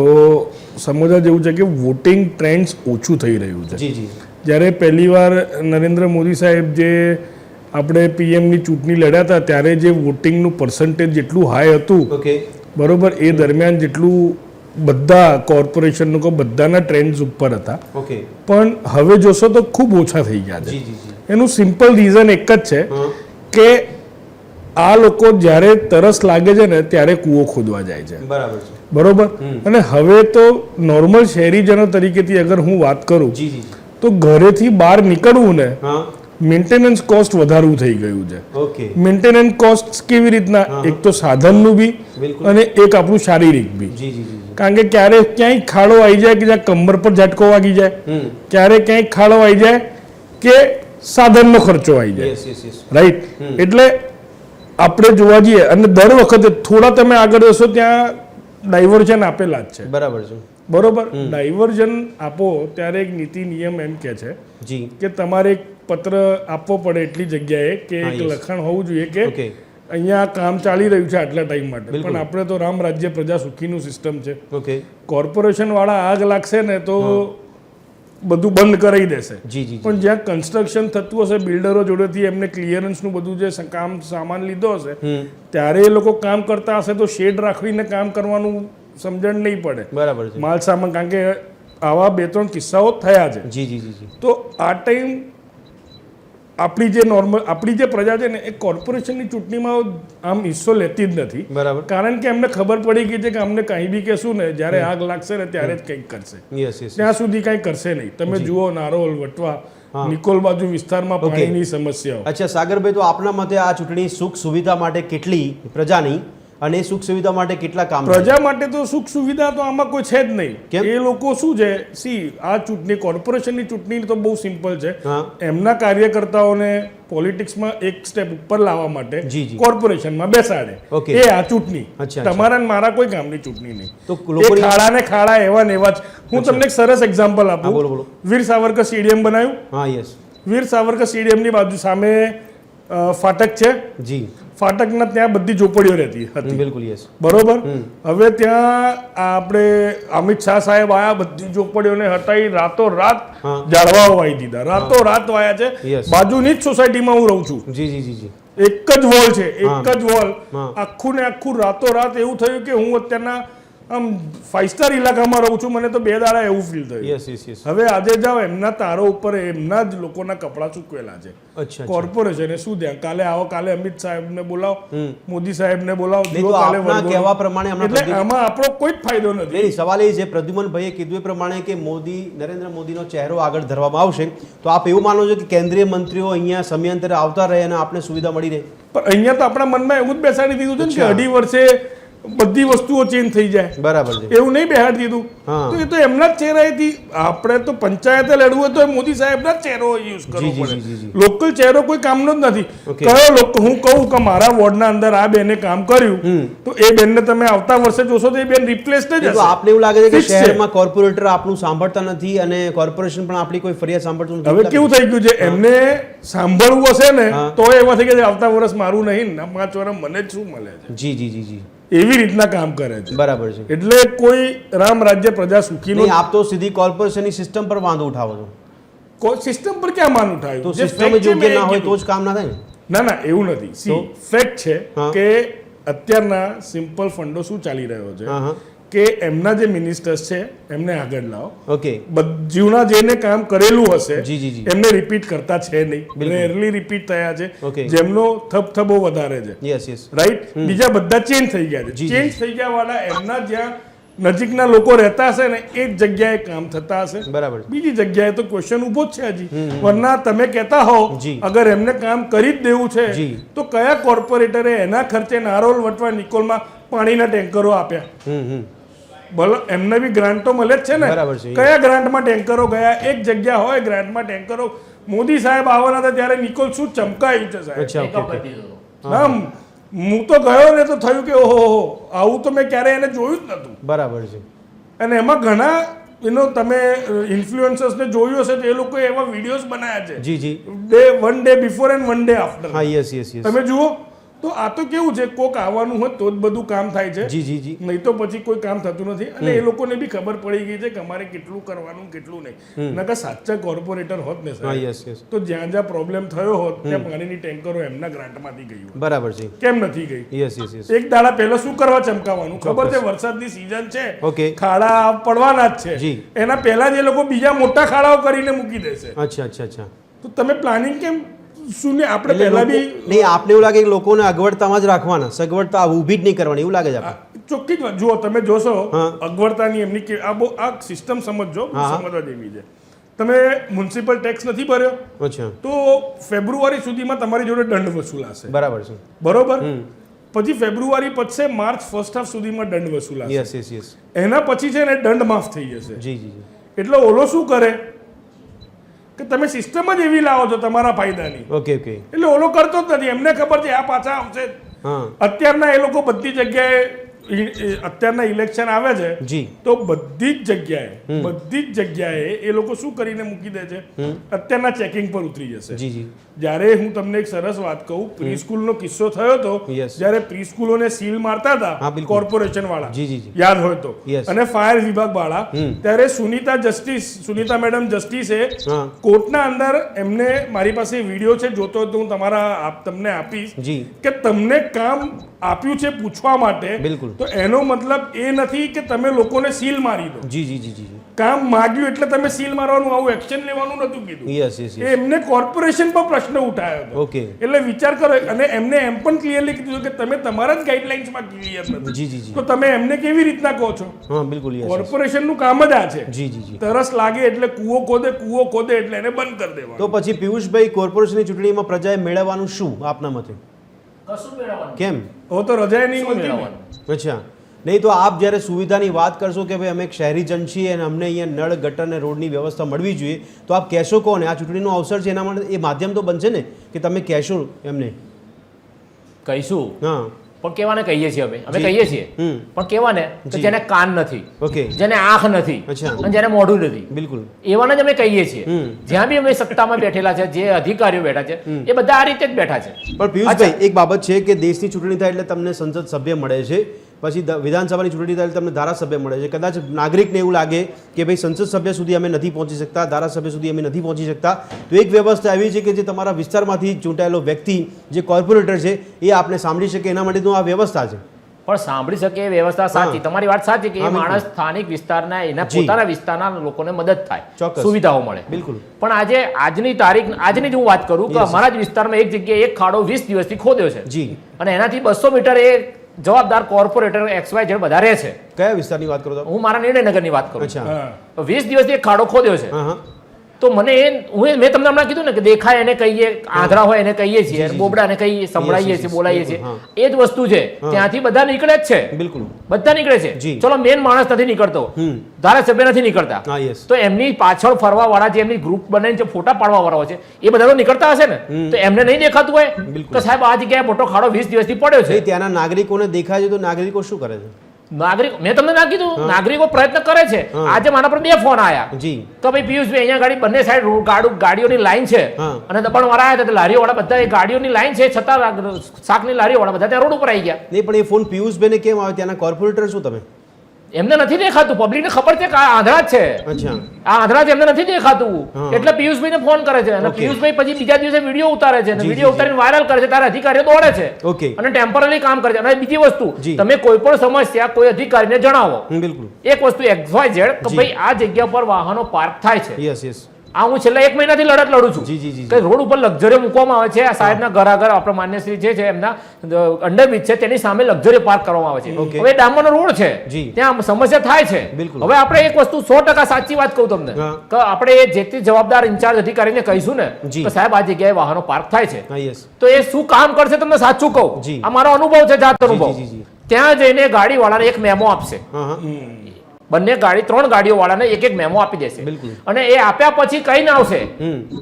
સમજવા જેવું છે કે વોટિંગ ટ્રેન્ડ્સ ઓછું થઈ રહ્યું છે. જી જી. જ્યારે પહેલીવાર નરેન્દ્ર મોદી સાહેબ જે આપણે પીએમની ચૂંટણી લડ્યા હતા ત્યારે જે વોટિંગનું પર્સન્ટેજ જેટલું હાઈ હતું, ઓકે. બરોબર, એ દરમિયાન જેટલું બધા કોર્પોરેશનનો કો બધાના ટ્રેન્ડ્સ ઉપર હતા, ઓકે. પણ હવે જોશો તો ખૂબ ઓછા થઈ ગયા છે. જી જી જી. એનું સિમ્પલ રીઝન એક જ છે હા. કે આ લોકો જ્યારે તરસ લાગે છે ને ત્યારે કૂવો ખોદવા જાય છે, બરાબર છે. બરોબર. અને હવે તો નોર્મલ શહેરીજનો તરીકેથી અગર હું વાત કરું જી જી. તો ઘરેથી બહાર નીકળવું ને હા. મેન્ટેનન્સ કોસ્ટ વધારવું થઈ ગયું છે. ઓકે. મેન્ટેનન્સ કોસ્ટ કેવી રીતના? એક તો સાધનનું બી બિલકુલ. અને એક આપણું શારીરિક બી. જી જી જી. કારણ કે ક્યારે ક્યાંય ખાડો આવી જાય કે જ્યાં કમર પર ઝટકો વાગી જાય, ક્યારે ક્યાંય ખાડો આવી જાય કે સાધનનો ખર્ચો આવી જાય, યસ યસ યસ. રાઈટ. એટલે આપણે જોવા જઈએ અને દર વખતે થોડા તમે આગળ જશો ત્યાં ડાયવર્ઝન આપેલા જ છે, બરાબર છે. બરોબર. ડાયવર્ઝન આપો ત્યારે એક નીતિ નિયમ એમ કે છે જી. કે તમારે એક પત્ર આપવો પડે એટલી જગ્યાએ કે હા, એક yes. લખાણ હોવું જોઈએ કે ઓકે. અહીંયા કામ ચાલી રહ્યું છે આટલા ટાઈમ માટે. બિલકુલ. પણ આપણે તો રામ રાજ્ય પ્રજા સુખીનું સિસ્ટમ છે. ઓકે. કોર્પોરેશન વાળા આગ લાગશે ને તો બધું બંધ કરાવી દેશે. જી જી. પણ જ્યાં કન્સ્ટ્રક્શન થતું હશે બિલ્ડરો જોડેથી એમને ક્લિયરન્સનું બધું જે કામ સામાન લીધો હશે ત્યારે એ લોકો કામ કરતા હશે તો શેડ રાખીને કામ કરવાનું સમજણ નહીં પડે, બરાબર છે. માલ સામાન. કારણ કે આવા 2-3 કિસ્સાઓ થયા છે. જી જી જી જી. તો આ ટાઈમ આપણી જે પ્રજા છે ને એ કોર્પોરેશનની ચૂંટણીમાં આમ હિસ્સો લેતી જ નથી, બરાબર. કારણ કે એમને ખબર પડી ગઈ છે કે અમને કંઈ બી કહેશું ને જ્યારે આગ લાગશે ને ત્યારે જ કંઈક કરશે, યસ યસ. ત્યાં સુધી કંઈ કરશે નહીં. તમે જુઓ નારોલ, વટવા, નિકોલ બાજુ વિસ્તારમાં Okay. પાણીની સમસ્યાઓ. અચ્છા સાગરભાઈ, તો આપના મતે આ ચૂંટણી સુખ સુવિધા માટે કેટલી પ્રજાની અને સુખ સુવિધા માટે કેટલા કામ? પ્રજા માટે તો સુખ સુવિધા તો આમાં કોઈ છે જ નહીં. કેમ? એ લોકો શું છે, આ ચૂંટણી કોર્પોરેશનની ચૂંટણી તો બહુ સિમ્પલ છે. હા. એમના કાર્યકર્તાઓને પોલિટિક્સમાં એક સ્ટેપ ઉપર લાવવા માટે જી, જી. કોર્પોરેશનમાં બેસાડે. Okay. એ આ ચૂંટણી અચ્છા, તમારા ને મારા કોઈ ગામની ચૂંટણી નહીં. તો એ લોકોની- ખાડા ને ખાડા એવા ને એવા જ. હું તમને એક સરસ એક્ઝામ્પલ હા, બોલો, આપું. બોલો. વીર સાવરકર સ્ટેડિયમ બનાવ્યું. હા યસ. વીર સાવરકર સ્ટેડિયમની બાજુ સામે ફાટક છે. જી. ફાટકના ત્યાં બધી ઝોપડીઓ રહેતી હતી, બિલકુલ યસ. બરોબર. હવે ત્યાં આપણે અમિત શાહ સાહેબ આયા, બધી ઝોપડીઓને હટાવી રાતોરાત હા. ઝાડવાઓ વાવી દીધા, રાતોરાત વાયા છે. Yes. બાજુની જ સોસાયટીમાં હું રહું છું, જી જી જી જી. એક જ વોલ છે, હા. એક જ વોલ. હા. આખું ને આખું રાતોરાત એવું થયું કે હું અત્યારના આમ 5 સ્ટાર ઇલાકામાં રહું છું. મને તો 2 દાડા એવું ફીલ થયું. Yes yes yes. હવે આજે જાઓ એમના તારો ઉપર એમના જ લોકોના કપડાં સૂકવેલા છે. અચ્છા. કોર્પોરેશને શું ધ્યાન? કાલે આવો, કાલે અમિત સાહેબને બોલાવો, મોદી સાહેબને બોલાવો, નહીં જુઓ તો કાલે આપના વરઘોડો. કહેવા પ્રમાણે હમણાં એટલે આમાં આપણો કોઈ જ ફાયદો નથી. નહીં સવાલ એ છે પ્રદ્યુમનભાઈએ કીધું એ પ્રમાણે કે નરેન્દ્ર મોદીનો ચહેરો આગળ ધરવામાં આવશે તો આપ એવું માનો છો કે કેન્દ્રીય મંત્રીઓ અહીંયા સમયાંતરે આવતા રહે અને આપને સુવિધા મળી રહે? પણ અહીંયા તો આપણા મનમાં એવું જ બેસાડી દીધું છે ને કે અચ્છા. 2.5 વર્ષે બધી વસ્તુઓ ચેન્જ થઈ જાય, બરાબર છે. એવું નહીં બેહાડી દીધું. હા. તો એ તો એમના જ ચહેરાથી આપણે તો પંચાયતે લડવું હોય તો મોદી સાહેબના જ ચહેરો યુઝ કરવો જી, જી, પડે. જી, જી. લોકલ ચહેરો કોઈ કામનો જ નથી. Okay. કયો લોકો હું કહું કે મારા વોર્ડના અંદર આ બેને કામ કર્યું તો એ બેનને તમે આવતા વર્ષે જોશો તો એ બેન રિપ્લેસ જ તો હશે. આપને એવું લાગે છે કે Fix છે. શહેરમાં કોર્પોરેટર આપણું સાંભળતા નથી અને કોર્પોરેશન પણ આપણી કોઈ ફરિયાદ સાંભળતું નથી? હવે કેવું થઈ ગયું છે, એમને સાંભળવું હશે ને હા. તો એવા થઈ ગયા આવતા વર્ષ મારું નહીં ને 5 વર્ષ મને જ શું મળે છે, જી જી જી જી. એવી રીતના કામ કરે છે. બરાબર છે. એટલે કોઈ રામ રાજ્ય પ્રજા સુખીનો નહીં, આપ તો સીધી કોર્પોરેશનની સિસ્ટમ પર વાંધો ઉઠાવો છો. કોઈ સિસ્ટમ પર ક્યાં માન ઉઠાયું? તો જે સિસ્ટમ fact છે યોગ્ય મેં ના હોય તો કીધું. જ કામ ના થાય ને? ના ના એવું નથી. સી ફેક્ટ છે હા. કે અત્યારના સિમ્પલ ફંડો શું ચાલી રહ્યો છે હા હા. કે એમના જે મિનિસ્ટર્સ છે એમને આગળ લાવો. ઓકે જીવના જેને કામ કરેલું હશે જી, જી, જી. એમને રિપીટ કરતા છે નહીં, રેરલી રિપીટ થયા છે, Okay. જેમનો થબથબો વધારે છે, યસ યસ રાઈટ. બીજા બધા ચેન્જ થઈ ગયા છે. જી, જી. ચેન્જ થઈ ગયા વાળા એમના જ્યાં નજીકના લોકો રહેતા હશે ને એ જ જગ્યાએ કામ થતા હશે. બરાબર છે. બીજી જગ્યાએ તો ક્વેશ્ચન ઉભો જ છે હજી. વરના તમે કહેતા હો જી. અગર એમને કામ કરી જ દેવું છે જી. તો કયા કોર્પોરેટરે એના ખર્ચે નારોલ વટવા નિકોલમાં પાણીના ટેન્કરો આપ્યા? હમ ભલે એમને બી ગ્રાન્ટ તો મળે જ છે ને. બરાબર છે. કયા ગ્રાન્ટમાં ટેન્કરો ગયા? એક જગ્યા હોય ગ્રાન્ટમાં ટેન્કરો. મોદી સાહેબ આવવાના હતા ત્યારે નિકોલ શું ચમકાયું છે સાહેબ. અચ્છા Make up ઓકે કરી દીધો. ના હું તો ગયો ને તો થયું કે ઓહો આવું તો મેં ક્યારે એને જોયું જ નતું. બરાબર છે. અને એમાં ઘણા તમે ઇન્ફ્લુએન્સર્સને જોયું હશે તો એ લોકોએ એવા વિડીયોઝ બનાવ્યા છે. જી જી one day before and one day after. હા યસ યસ યસ તમે જુઓ તો આ તો કેવું છે, કોક આવવાનું હોય તો જ બધું કામ થાય છે, જી જી જી નહીં તો પછી કોઈ કામ થતું નથી. અને એ લોકોને બી ખબર પડી ગઈ છે કે અમારે કેટલું કરવાનું કેટલું નહીં. નકર સાચા કોર્પોરેટર હોત ને હા સાહેબ યસ યસ તો જ્યાં જ્યાં પ્રોબ્લેમ થયો હોત ત્યાં પાણીની ટેન્કરો એમના ગ્રાન્ટમાંથી ગઈ હોત. બરાબર છે. કેમ નથી ગઈ? યસ યસ યસ એક દાડા પહેલા શું કરવા ચમકાવવાનું? ખબર છે વરસાદની સીઝન છે, ઓકે ખાડા પડવાના જ છે. જી. એના પહેલા જ એ લોકો બીજા મોટા ખાડાઓ કરીને મૂકી દેશે. અચ્છા અચ્છા અચ્છા તો તમે પ્લાનિંગ કેમ શૂન્ય? આપણે એટલે પહેલા બી લોકો- નહીં આપને એવું લાગે કે લોકોને અગવડતામાં જ રાખવાના, સગવડતા ઊભી જ નહીં કરવાની એવું લાગે છે આપણે. ચોખ્ખી જ વાત જુઓ, તમે જોશો હા. અગવડતાની એમની આ સિસ્ટમ સમજો, હા. સમજવા જેવી છે. તમે મ્યુનિસિપલ ટેક્સ નથી ભર્યો અચ્છા તો ફેબ્રુઆરી સુધીમાં તમારી જોડે દંડ વસૂલાશે, બરાબર છે. બરોબર. પછી ફેબ્રુઆરી પતશે, માર્ચ ફર્સ્ટ હાફ સુધીમાં દંડ વસૂલાશે. યસ યસ યસ એના પછી છે ને દંડ માફ થઈ જશે. જી જી જી એટલે ઓલો શું કરે કે તમે સિસ્ટમ જ એવી લાવો છો તમારા ફાયદાની, ઓકે ઓકે એટલે ઓલો કરતો જ નથી. એમને ખબર છે આ પાછા આવશે જ. હા અત્યારના એ લોકો બધી જગ્યાએ અત્યારના ઇલેક્શન આવે છે જી તો બધી જ જગ્યાએ એ લોકો શું કરીને મૂકી દે છે? અત્યારના ચેકિંગ પર ઉતરી જશે. જી જી જ્યારે હું તમને એક સરસ વાત કહું, પ્રી સ્કૂલનો કિસ્સો થયો હતો Yes. જ્યારે પ્રી સ્કૂલોને સીલ મારતા હા, હતા બિલકુલ. કોર્પોરેશન વાળા, જી, જી, જી. યાદ હોય તો, Yes. અને ફાયર વિભાગ વાળા, ત્યારે સુનિતા મેડમ જસ્ટિસે હા. કોર્ટના અંદર એમને, મારી પાસે વિડીયો છે, જોતો હોય તો હું તમને આપીશ જી કે તમને કામ આપ્યું છે પૂછવા માટે, બિલકુલ. તો એનો મતલબ એ નથી કે તમે લોકોને સીલ મારી દો. જી જી જી જી કામ માગ્યું એટલે તમે સીલ મારવાનું, આવું એક્શન લેવાનું નતું કીધું. યસ યસ એ યસ એમને કોર્પોરેશન પર પ્રશ્ન ઉઠાયો હતો. ઓકે એટલે વિચાર કરો, અને એમને એમ પણ ક્લિયરલી કીધું કે તમે તમારા જ ગાઈડલાઇન્સમાં ક્લિયર નથી, જી જી જી તો તમે એમને કેવી રીતના કહો છો? હા બિલકુલ યસ યસ કોર્પોરેશનનું કામ જ આ છે. જી જી જી તરસ લાગે એટલે કૂવો ખોદે એટલે એને બંધ કરી દેવાનું. તો પછી પિયુષભાઈ કોર્પોરેશનની ચૂંટણીમાં પ્રજાએ મેળવવાનું શું આપના મતે? કશું મેળવવાનું કેમ? હવે તો રજાએ નહીં શું મળતી ને. મેળવવાનું? અચ્છા નહીં તો આપ જ્યારે સુવિધાની વાત કરશો કે ભાઈ અમે એક શહેરીજન છીએ અને અમને અહીંયા નળ ગટર અને રોડની વ્યવસ્થા મળવી જોઈએ, તો આપ કહેશો કોને? આ ચૂંટણીનો અવસર છે એના માટે એ માધ્યમ તો બનશે ને કે તમે કહેશો એમને. કહીશું, હા પણ કેવાને કહીએ છીએ અમે જી. કહીએ છીએ પણ કેવાને કે જી. જેને કાન નથી, ઓકે જેને આંખ નથી, અચ્છા. અને જેને મોઢું નથી, બિલકુલ એવાને જ અમે કહીએ છીએ. હમ. જ્યાં બી અમે સત્તામાં બેઠેલા છે, જે અધિકારીઓ બેઠા છે, એ બધા આ રીતે જ બેઠા છે. પણ પિયુષભાઈ એક બાબત છે કે દેશની ચૂંટણી થાય એટલે તમને સંસદ સભ્ય મળે છે, પછી વિધાનસભાની ચૂંટણી થાય એટલે તમને ધારાસભ્ય મળે છે. કદાચ નાગરિકને એવું લાગે કે ભાઈ સંસદ સભ્ય સુધી અમે નથી પહોંચી શકતા, ધારાસભ્ય સુધી અમે નથી પહોંચી શકતા, તો એક વ્યવસ્થા એવી છે કે જે તમારા વિસ્તારમાંથી ચૂંટાયેલો વ્યક્તિ જે કોર્પોરેટર છે એ આપને સાંભળી શકે, એના માટેનું આ વ્યવસ્થા છે. પણ સાંભળી શકે એ વ્યવસ્થા સાચી, તમારી વાત સાચી કે હા, એ બિલકુલ. માણસ સ્થાનિક વિસ્તારના, એના જી. પોતાના વિસ્તારના લોકોને મદદ થાય, ચોક્કસ. સુવિધાઓ મળે. બિલકુલ પણ આજની જ હું વાત કરું કે Yes. અમારા જ વિસ્તારમાં એક જગ્યાએ એક ખાડો 20 દિવસથી ખોદ્યો છે, જી. અને એનાથી 200 મીટર એ જવાબદાર કોર્પોરેટર XYZ બધા રહે છે. કયા વિસ્તારની વાત કરો છો? હું મારા નિર્ણયનગરની વાત કરું છું. અચ્છા હા. 20 દિવસથી એક ખાડો ખોદ્યો છે, હા હા તો મને મેં તમને હમણાં કીધું ને કે દેખાય એને કહીએ, આંધળા હોય એને કહીએ છીએ, બોબડા ને કહીએ, સંભળાઈએ yes, છીએ, yes, બોલાઈએ બિલકુલ, છીએ, એ જ વસ્તુ છે. ત્યાંથી બધા નીકળે જ છે, બિલકુલ બધા નીકળે છે. જી. ચલો મેન માણસ નથી નીકળતો, ધારાસભ્ય નથી નીકળતા, હા યસ તો એમની પાછળ ફરવા વાળા જે એમની ગ્રુપ બનાવીને જે ફોટા પાડવા વાળા હોય છે એ બધા તો નીકળતા હશે ને, તો એમને નહીં દેખાતું હોય બિલકુલ. કે સાહેબ આ જગ્યાએ મોટો ખાડો 20 દિવસથી પડ્યો છે. ત્યાંના નાગરિકોને દેખાય છે તો નાગરિકો શું કરે છે? નાગરિક, મેં તમને ના કીધું, નાગરિકો પ્રયત્ન કરે છે. હા. આજે મારા પર 2 ફોન આયા જી તો ભાઈ પિયુષભાઈ અહીંયા ગાડી બંને સાઈડ ગાડીઓની લાઈન છે, હા. અને દબાણ વાળા આવ્યા હતા, લારીઓ વાળા બધા એ ગાડીઓની લાઈન છે છતાં શાકની લારીઓ વાળા બધા ત્યાં રોડ ઉપર આવી ગયા. નહીં પણ એ ફોન પિયુષભાઈને કેમ આવે? ત્યાંના કોર્પોરેટર શું તમે? એમને નથી દેખાતું, પબ્લિકને ખબર છે કે આ આંધળા જ છે, અચ્છા આ આંધળા છે, એમને નથી દેખાતું. હા. એટલે પિયુષભાઈને ફોન કરે છે અને Okay. પિયુષભાઈ પછી બીજા દિવસે વિડીયો ઉતારે છે અને જી, વિડીયો જી, ઉતારીને વાયરલ કરે છે, તારા અધિકારીઓ દોડે છે ઓકે અને ટેમ્પરરી કામ કરે છે. અને બીજી વસ્તુ, જી. તમે કોઈ પણ સમસ્યા કોઈ અધિકારીને જણાવો. બિલકુલ એક વસ્તુ XYZ કે જી. ભાઈ આ જગ્યા પર વાહનો પાર્ક થાય છે, યસ યસ આ હું છેલ્લા 1 મહિનાથી લડત લડું છું જી, જી, જી, કે રોડ ઉપર લક્ઝરી મૂકવામાં આવે છે, આ સાહેબના ઘર આગળ આપણે માન્યશ્રી જે છે એમના અંડરબ્રિજ છે તેની સામે લક્ઝરી પાર્ક કરવામાં આવે છે. Okay. હવે ડામરનો રોડ છે, જી. ત્યાં સમસ્યા થાય છે. બિલકુલ. હવે આપણે એક વસ્તુ 100% સાચી વાત કહું તમને હા. કે આપણે એ જે તે જવાબદાર ઇન્ચાર્જ અધિકારીને કહીશું ને જી. કે સાહેબ આ જગ્યાએ વાહનો પાર્ક થાય છે, હા યસ તો એ શું કામ કરશે તમને સાચું કહું, જી. આ મારો અનુભવ છે, જાત જી, અનુભવ. જી, જી. ત્યાં જઈને ગાડીવાળાને એક મેમો આપશે, હા હા બંને ગાડી 3 ગાડીઓ વાળાને એક મેમો આપી દેશે. બિલકુલ. અને એ આપ્યા પછી કહીને આવશે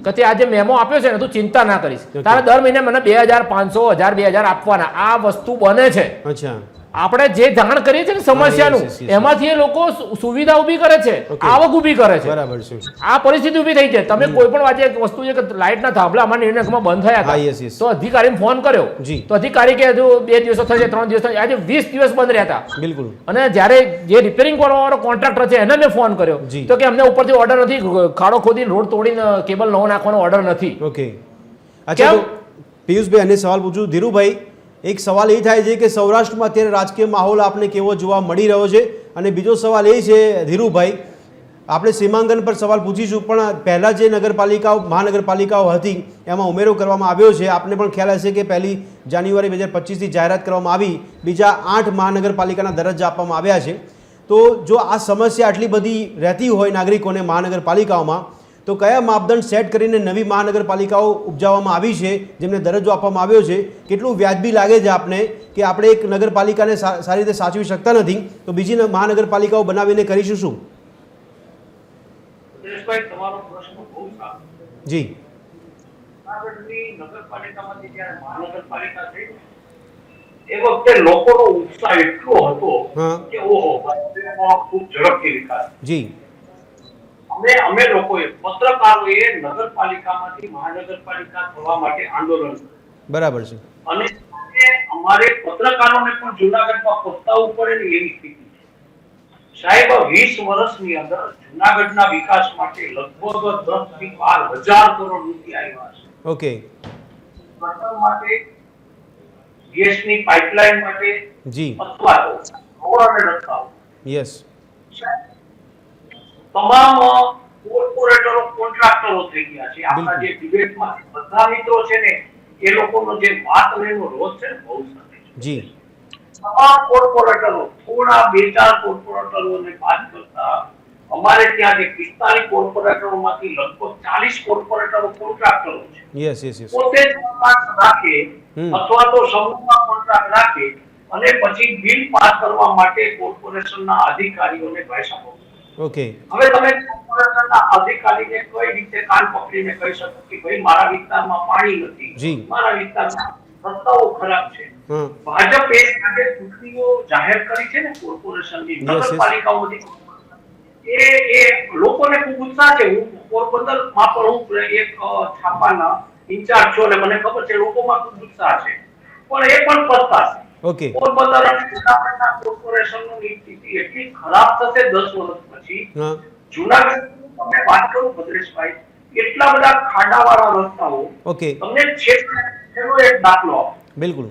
કે તે આજે મેમો આપ્યો છે ને તું ચિંતા ના કરીશ, તારે દર મહિને મને 2500 1000 2000 આપવાના. આ વસ્તુ બને છે. અચ્છા આપણે જે જાણ કરીએ છીએ ને સમસ્યાનું, yes, yes, yes. એમાંથી એ લોકો સુવિધા ઊભી કરે છે, Okay. આવક ઊભી કરે છે. બરાબર છે આ પરિસ્થિતિ ઊભી થઈ છે. તમે કોઈ પણ વાજે એક વસ્તુ છે કે લાઇટના થાંભલા અમારા નિર્ણયમાં બંધ થયા હા, હતા, yes, yes. તો અધિકારીને ફોન કર્યો, જી. તો અધિકારી કે હજુ 2 દિવસો થશે, 3 દિવસ થશે, આજે 20 દિવસ બંધ રહ્યા હતા. બિલકુલ અને જ્યારે જે રિપેરિંગ કરવાવાળો કોન્ટ્રાક્ટર છે એને મેં ફોન કર્યો જી. તો કે અમને ઉપરથી ઓર્ડર નથી, ખાડો ખોદીને રોડ તોડીને કેબલ નવો નાખવાનો ઓર્ડર નથી. ઓકે અચ્છા કેમ? તો પિયુષભાઈ અને સવાલ પૂછું ધીરુભાઈ, એક સવાલ એ થાય છે કે સૌરાષ્ટ્રમાં અત્યારે રાજકીય માહોલ આપને કેવો જોવા મળી રહ્યો છે, અને બીજો સવાલ એ છે ધીરુભાઈ, આપણે સીમાંકન પર સવાલ પૂછીશું, પણ પહેલાં જે નગરપાલિકાઓ મહાનગરપાલિકાઓ હતી એમાં ઉમેરો કરવામાં આવ્યો છે. આપને પણ ખ્યાલ હશે કે 1 જાન્યુઆરી 2025થી જાહેરાત કરવામાં આવી, બીજા 8 મહાનગરપાલિકાના દરજ્જા આપવામાં આવ્યા છે. તો જો આ સમસ્યા આટલી બધી રહેતી હોય નાગરિકોને મહાનગરપાલિકાઓમાં, તો કયા માપદંડ સેટ કરીને નવી મહાનગરપાલિકાઓ ઉપજાવવામાં આવી છે, જેમને દરજ્જો આપવામાં આવ્યો છે? કેટલું વ્યાજબી લાગે છે આપને કે આપણે એક નગરપાલિકાને સારી રીતે સાચવી શકતા નથી તો બીજી મહાનગરપાલિકાઓ બનાવીને કરીશું શું? સુરેશભાઈ, તમારો પ્રશ્ન બહુ સારો. જી જૂનાગઢની નગરપાલિકામાંથી જ્યારે મહાનગરપાલિકા થઈ એ વખતે લોકોનો ઉત્સાહ એટલો હતો હા. કે ઓહો ખૂબ ઝડપથી વિકાસ. જી અમે લોકોએ પત્રકારોએ નગરપાલિકામાંથી મહાનગરપાલિકા થવા માટે આંદોલન કર્યું. બરાબર છે અને અમારે પત્રકારોને પણ જૂનાગઢમાં પસ્તાવવું પડે ને એવી સ્થિતિ છે. સાહેબ 20 વર્ષની અંદર જૂનાગઢના વિકાસ માટે લગભગ 10 થી 12 હજાર કરોડ રૂપિયા આવ્યા છે. ઓકે ગટર માટે, ગેસની પાઇપલાઇન માટે, જી અથવા તો રોડ અને રસ્તાઓ, યસ તમામ કોર્પોરેટરો કોન્ટ્રાક્ટરો થઈ ગયા છે. આપણા જે ડિબેટમાં બધા મિત્રો છે ને એ લોકોનો જે વાત લેવાનો રોજ છે ને બહુ સારો છે. જી તમામ કોર્પોરેટરો, થોડા 2-4 કોર્પોરેટરોને બાદ કરતા અમારે ત્યાં જે 45 કોર્પોરેટરોમાંથી લગભગ 40 કોર્પોરેટરો કોન્ટ્રાક્ટરો છે. યસ યસ યસ પોતે જ કોન્ટ્રાક્ટ રાખે અથવા તો સમૂહમાં કોન્ટ્રાક્ટ રાખે અને પછી બિલ પાસ કરવા માટે કોર્પોરેશનના અધિકારીઓને પૈસા આપો. ઓકે હવે તમે કોર્પોરેશનના અધિકારીને કઈ રીતે કાન પકડીને કહી શકો કે ભાઈ મારા વિસ્તારમાં પાણી નથી, જી. મારા વિસ્તારમાં રસ્તાઓ ખરાબ છે? હા ભાજપે આજે ચૂંટણીઓ જાહેર કરી છે ને કોર્પોરેશનની, yes. નગરપાલિકાઓની, એ લોકોને ખૂબ ઉત્સાહ છે. હું પોરબંદરમાં પણ હું એક છાપાના ઇન્ચાર્જ છું અને મને ખબર છે લોકોમાં ખૂબ ઉત્સાહ છે, પણ એ પણ પસ્તાશે. ઓકે પોરબંદર અને જૂનાગઢના કોર્પોરેશનની સ્થિતિ એટલી ખરાબ થશે 10 વર્ષ પછી. હા જૂનાગઢ તમે વાત કરો ભદ્રેશભાઈ, એટલા બધા ખાડાવાળા રસ્તાઓ, ઓકે તમને છેલ્લો એક દાખલો આપો. બિલકુલ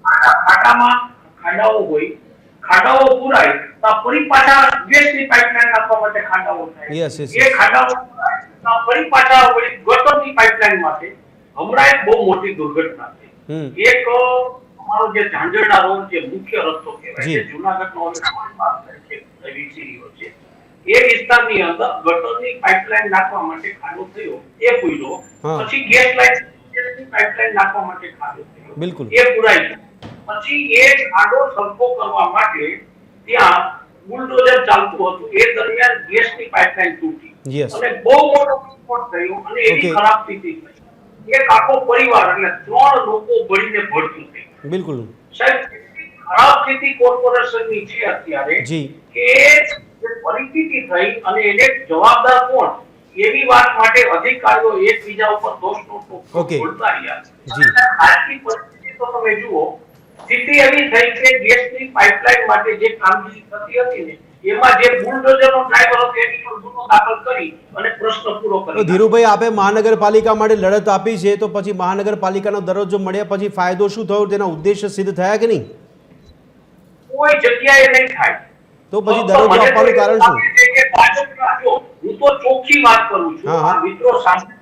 ખાડામાં ખાડાઓ હોય, ખાડાઓ પુરાય તો ફરી પાછા ગેસની પાઇપલાઇન નાખવા માટે ખાડાઓ થાય. Yes, yes, એ yes. ખાડાઓ પુરાય તો ફરી પાછા વળી ગટરની પાઇપલાઇન માટે. હમણાં એક બહુ મોટી દુર્ઘટના થઈ. એક અમારો જે ઝાંઝરડા રોડ જે મુખ્ય રસ્તો કહેવાય જી. છે જૂનાગઢનો હવે પાસ તરીકે વિકસી રહ્યો છે, એ વિસ્તારની અંદર ગટરની પાઇપલાઇન નાખવા માટે ખાડો થયો, એ પૂર્યો. હા. પછી ગેસ લાઇન પાઇપલાઇન નાખવા માટે ખાડો થયો, બિલકુલ. એ પુરાઈ ગયો. પછી એ ખાડો સરખો કરવા માટે ત્યાં બુલડોઝર ચાલતું હતું, એ દરમિયાન ગેસની પાઇપલાઇન તૂટી Yes. અને બહુ મોટો વિસ્ફોટ થયો અને એવી Okay. ખરાબ સ્થિતિ થઈ. એક આખો પરિવાર એટલે 3 લોકો બળીને ભડકું થઈ ગયું. બિલકુલ સાહેબ, એટલી ખરાબ સ્થિતિ કોર્પોરેશનની છે અત્યારે જી કે જે પરિસ્થિતિ થઈ અને એને જવાબદાર કોણ, એવી વાત માટે અધિકારીઓ એકબીજા ઉપર દોષનો ટોપલો Okay. ઢોળતા રહ્યા છે. જી. આજની પરિસ્થિતિ તો તમે જુઓ સ્થિતિ એવી થઈ કે ગેસની પાઇપલાઇન માટે જે કામગીરી થતી હતી ને એમાં જે બુલડોઝરનો ડ્રાઈવર હતો એની પર ગુનો દાખલ કરી અને પ્રશ્ન પૂરો તો કરી ધીરુભાઈ, આપે મહાનગરપાલિકા માટે લડત આપી છે, તો પછી મહાનગરપાલિકાનો દરજ્જો મળ્યા પછી ફાયદો શું થયો? તેના ઉદ્દેશ્ય સિદ્ધ થયા કે નહીં? કોઈ જગ્યાએ નહીં થાય. તો પછી દરજ્જો આપવાનું કારણ શું? કે ભાજપના જો હું તો ચોખ્ખી વાત કરું છું હા, હા. આ મિત્રો સામે